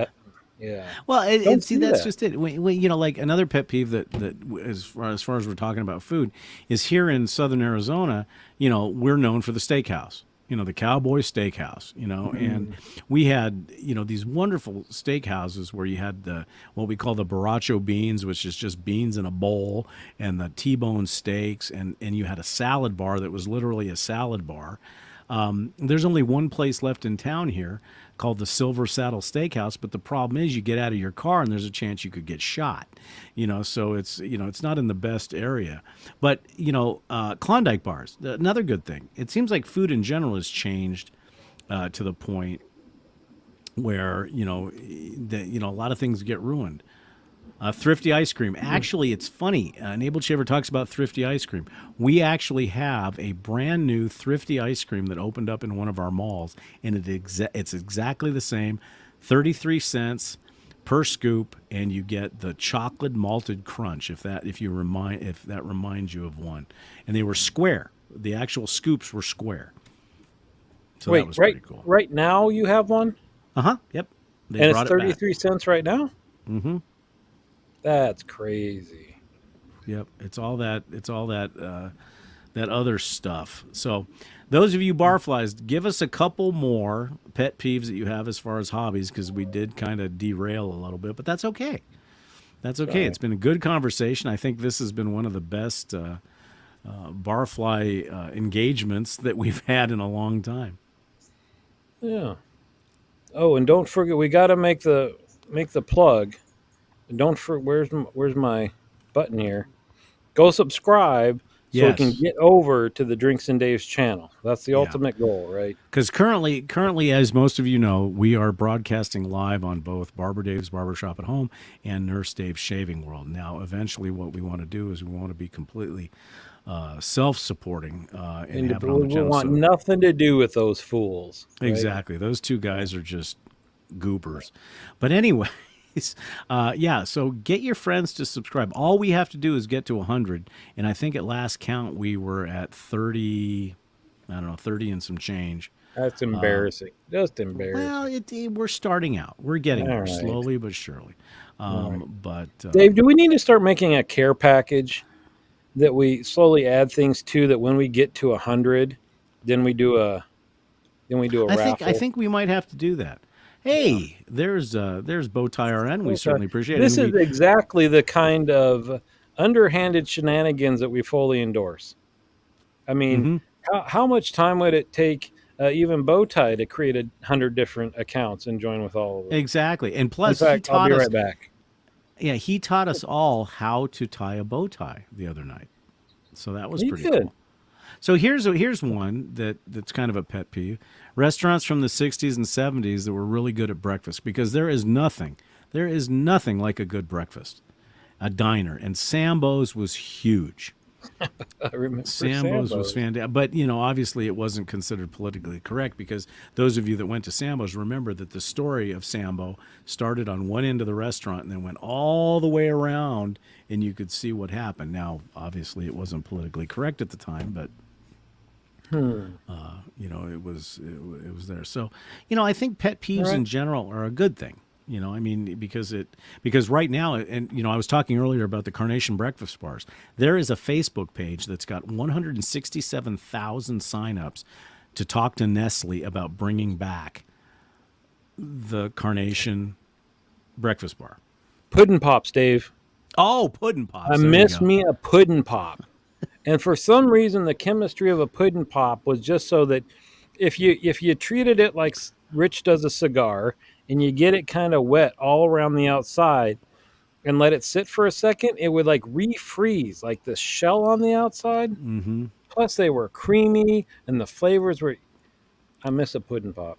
yeah. Well, Don't see, see that's that. just it. Like another pet peeve that as far as we're talking about food is here in Southern Arizona. We're known for the steakhouse. The Cowboy Steakhouse. And Mm. we had these wonderful steakhouses where you had the what we call the borracho beans, which is just beans in a bowl, and the T-bone steaks, and you had a salad bar that was literally a salad bar. There's only one place left in town here called the Silver Saddle Steakhouse, but the problem is you get out of your car and there's a chance you could get shot. So it's not in the best area. But Klondike bars, another good thing. It seems like food in general has changed to the point where a lot of things get ruined. Thrifty ice cream. Actually, it's funny. Enable Shaver talks about thrifty ice cream. We actually have a brand new thrifty ice cream that opened up in one of our malls, and it's exactly the same, 33 cents per scoop, and you get the chocolate malted crunch. If that reminds you of one, and they were square. The actual scoops were square, so that Wait, was pretty cool. right now you have one, Uh huh. Yep. They and it's brought it back. 33 cents right now. Mm-hmm. That's crazy. Yep. It's all that. It's all that. That other stuff. So, those of you barflies, give us a couple more pet peeves that you have as far as hobbies, because we did kind of derail a little bit, but that's okay. That's okay. Sorry. It's been a good conversation. I think this has been one of the best barfly engagements that we've had in a long time. Yeah. Oh, and don't forget, we got to make the plug. And don't for where's my button here? Go subscribe so we can Yes. get over to the Drinks and Dave's channel. That's the Yeah. ultimate goal, right? Because currently, as most of you know, we are broadcasting live on both Barber Dave's Barbershop at Home and Nurse Dave's Shaving World. Now, eventually, what we want to do is we want to be completely self-supporting and have it on the We channel. want So nothing to do with those fools, right? exactly, those two guys are just goobers. But anyways, yeah. So get your friends to subscribe. All we have to do is get to 100, and I think at last count we were at 30. I don't know, 30 and some change. That's embarrassing. Just Well, embarrassing. we're starting out. We're getting All there right. slowly but surely. All right. But Dave, do we need to start making a care package that we slowly add things to, that when we get to 100, then we do a I raffle? think we might have to do that. Yeah. Hey, there's Bowtie RN. We Okay. certainly appreciate it. This And is exactly the kind of underhanded shenanigans that we fully endorse. I mean, mhm. how much time would it take even Bowtie to create 100 different accounts and join with all of them? Exactly. And In plus, he fact, I'll taught be us. right back. Yeah, he taught us all how to tie a bow tie the other night. So that was You pretty could. cool. So here's one that's kind of a pet peeve. Restaurants from the 60s and 70s that were really good at breakfast, because there is nothing like a good breakfast. A diner, and Sambo's was huge. I remember Sambo's was Sambo's. fantastic, but obviously it wasn't considered politically correct, because those of you that went to Sambo's remember that the story of Sambo started on one end of the restaurant and then went all the way around, and you could see what happened. Now, obviously, it wasn't politically correct at the time, but Hmm. it was there. So, I think pet All peeves right. in general are a good thing. I mean, because right now, and I was talking earlier about the Carnation Breakfast Bars. There is a Facebook page that's got 167,000 signups to talk to Nestle about bringing back the Carnation Breakfast Bar. Puddin' Pops, Dave. Oh, pudding I pops. There you miss go. me a pudding pop. And for some reason, the chemistry of a pudding pop was just so that if you treated it like Rich does a cigar, and you get it kind of wet all around the outside and let it sit for a second, it would like refreeze like the shell on the outside. Mm-hmm. Plus, they were creamy and the flavors were. I miss a pudding pop.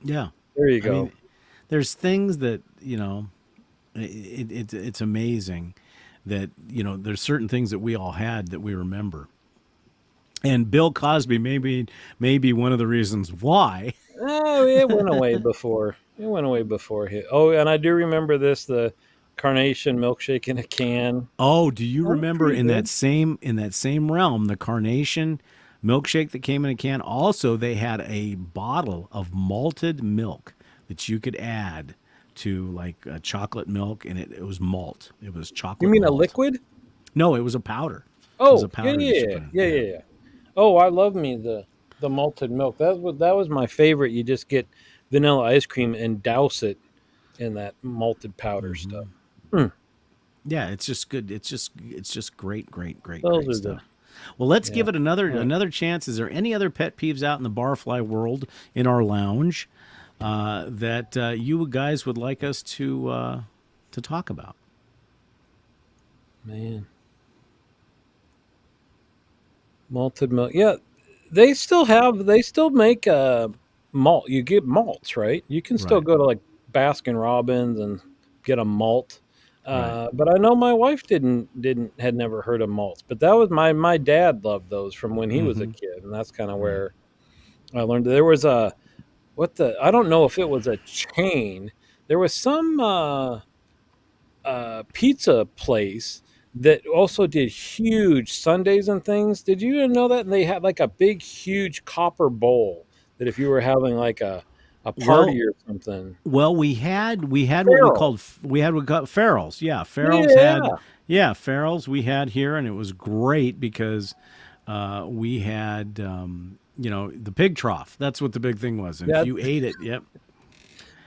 Yeah. There you I mean, go. there's things that, it's amazing that, there's certain things that we all had that we remember. And Bill Cosby maybe one of the reasons why. Oh, it went away before. It went away before hit. Oh, and I do remember this: the carnation milkshake in a can. Oh, do you That was remember pretty in that good. same realm, the carnation milkshake that came in a can? Also, they had a bottle of malted milk that you could add to like chocolate milk, and it was malt. It was You chocolate mean a malt. liquid? No, it was a powder. It was a Oh, yeah, powder that you yeah, put in. yeah, Yeah. yeah, yeah. Oh, I love me the malted milk. That was my favorite. You just get vanilla ice cream and douse it in that malted powder stuff. Mm, Yeah, it's just good. It's just great, great, great, those great are the stuff. Well, let's yeah. give it another All right. another chance. Is there any other pet peeves out in the barfly world in our lounge that you guys would like us to talk about? Man, malted milk. Yeah, they still make malt. You get malts, right? You can still Right, go to like Baskin Robbins and get a malt. right. But I know my wife didn't had never heard of malts, but that was my dad loved those from when he was a Mm-hmm. kid, and that's kind of Right. where I learned. There was a what the I don't know if it was a chain. There was some pizza place that also did huge sundaes and things. Did you know that? And they had like a big, huge copper bowl that if you were having like a Well, party or something. well, we had what we Feral. called Farrells. Yeah, Farrells had Yeah. yeah Farrells we had here, and it was great because we had the pig trough. That's what the big thing was, and if Yeah. you ate it, yep.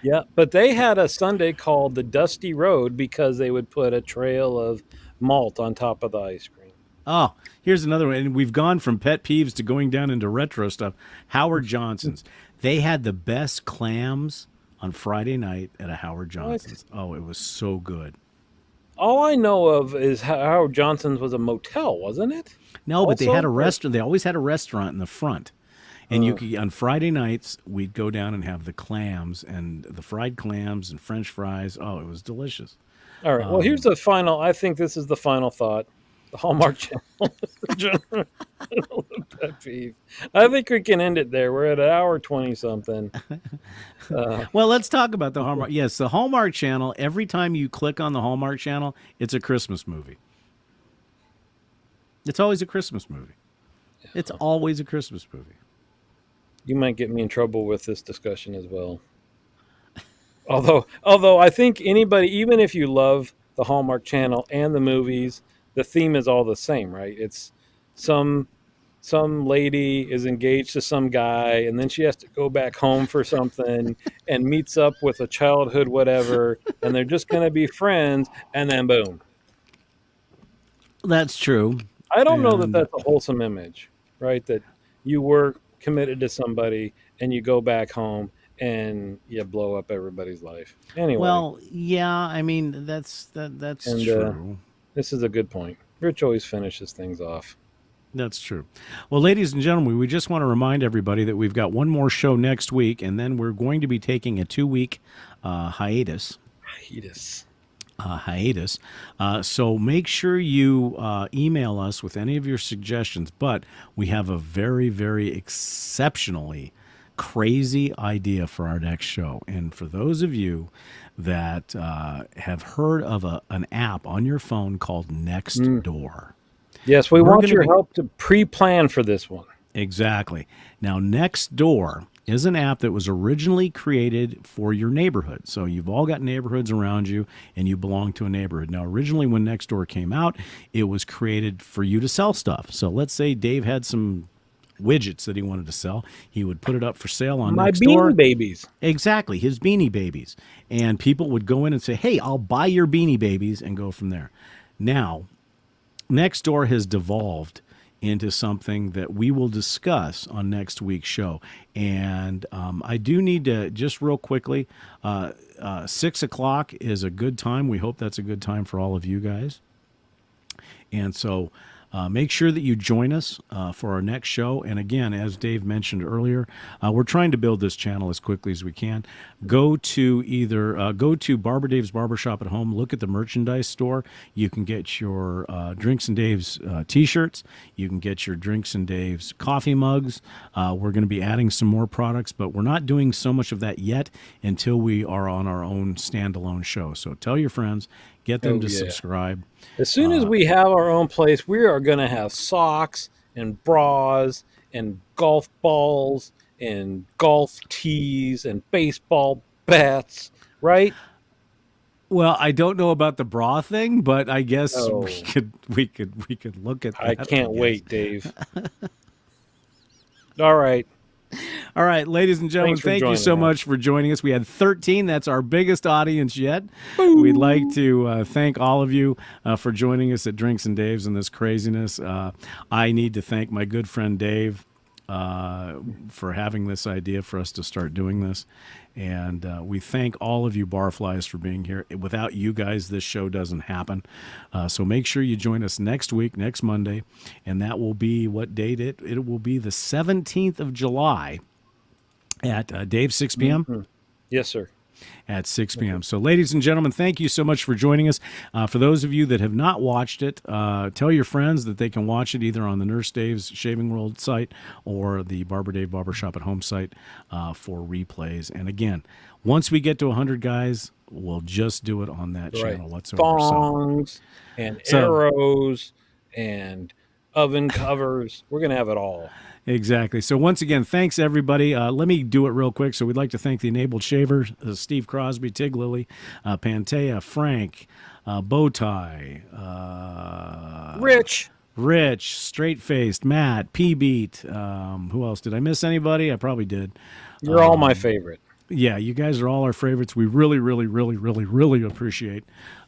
Yeah. But they had a Sunday called the Dusty Road because they would put a trail of malt on top of the ice cream. Oh, here's another one. And we've gone from pet peeves to going down into retro stuff. Howard Johnson's. They had the best clams on Friday night at a Howard What? Johnson's. Oh, it was so good. All I know of is Howard Johnson's was a motel, wasn't it? No, but they had Also, a or restaurant. They always had a restaurant in the front. And you uh, could on Friday nights we'd go down and have the clams and the fried clams and French fries. Oh, it was delicious. all right. Well, here's the final. I think this is the final thought. The Hallmark Channel general pet peeve. I think we can end it there. We're at an hour 20 something. Uh, Well, let's talk about the Hallmark. Yes, the Hallmark Channel. Every time you click on the Hallmark Channel, it's a Christmas movie. It's always a Christmas movie. It's always a Christmas movie. you might get me in trouble with this discussion as well. Although I think anybody, even if you love the Hallmark Channel and the movies, the theme is all the same, right? It's some some lady is engaged to some guy, and then she has to go back home for something and meets up with a childhood whatever, and they're just going to be friends, and then boom. That's true. I don't know that And that's a wholesome image, right? That you were committed to somebody and you go back home and you blow up everybody's life. Anyway, well, yeah, I mean that's and true. this is a good point. Rich always finishes things off. That's true. Well, ladies and gentlemen, we just want to remind everybody that we've got one more show next week, and then we're going to be taking a 2 week hiatus. Hiatus. Hiatus. So make sure you email us with any of your suggestions. But we have a very, very exceptionally crazy idea for our next show. And for those of you that have heard of an app on your phone called Mm. Nextdoor, Yes, we we're want going to your be help to pre-plan for this one. exactly. Now, Nextdoor is an app that was originally created for your neighborhood. So you've all got neighborhoods around you and you belong to a neighborhood. Now, originally when Nextdoor came out, it was created for you to sell stuff. So let's say Dave had some widgets that he wanted to sell. He would put it up for sale on My Nextdoor. beanie babies. Exactly, his Beanie Babies. And people would go in and say, "Hey, I'll buy your Beanie Babies," and go from there. Now, Nextdoor has devolved into something that we will discuss on next week's show. And I do need to just real quickly, 6 o'clock is a good time. We hope that's a good time for all of you guys. And so make sure that you join us for our next show. And again, as Dave mentioned earlier, we're trying to build this channel as quickly as we can. Go to Barber Dave's Barbershop at Home. Look at the merchandise store. You can get your Drinks and Dave's t-shirts. You can get your Drinks and Dave's coffee mugs. We're going to be adding some more products, but we're not doing so much of that yet until we are on our own standalone show. So tell your friends, get them to subscribe. As soon as we have our own place, we are going to have socks and bras and golf balls and golf tees and baseball bats, right? Well, I don't know about the bra thing, but I guess Oh. we could look at that. I can't wait, Dave. All right. All right, ladies and gentlemen, Thanks for thank you joining so us. much for joining us. We had 13. That's our biggest audience yet. We'd like to thank all of you for joining us at Drinks and Dave's in this craziness. I need to thank my good friend Dave for having this idea for us to start doing this. And we thank all of you barflies for being here. Without you guys, this show doesn't happen. So make sure you join us next week, next Monday. And that will be what date? It will be the 17th of July at Dave, 6 p.m. Mm-hmm. Yes, sir. At 6 p.m. So, ladies and gentlemen, thank you so much for joining us. For those of you that have not watched it, tell your friends that they can watch it either on the Nurse Dave's Shaving World site or the Barber Dave Barbershop at Home site for replays. And again, once we get to 100 guys, we'll just do it on that channel whatsoever. Thongs and arrows and oven covers. We're going to have it all. Exactly. So once again, thanks everybody. Let me do it real quick. So we'd like to thank the Enabled Shaver, Steve Crosby, Tig Lily, Pantea, Frank, Bowtie, Rich, Straight Faced, Matt, P Beat. Who else? Did I miss anybody? I probably did. You're all my favorite. Yeah, you guys are all our favorites. We really, really, really, really, really appreciate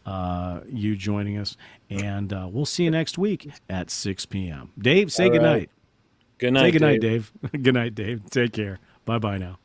you joining us. And we'll see you next week at 6 p.m. Dave, say goodnight. Good night. Say goodnight, Dave. Good night, Dave. Take care. Bye-bye now.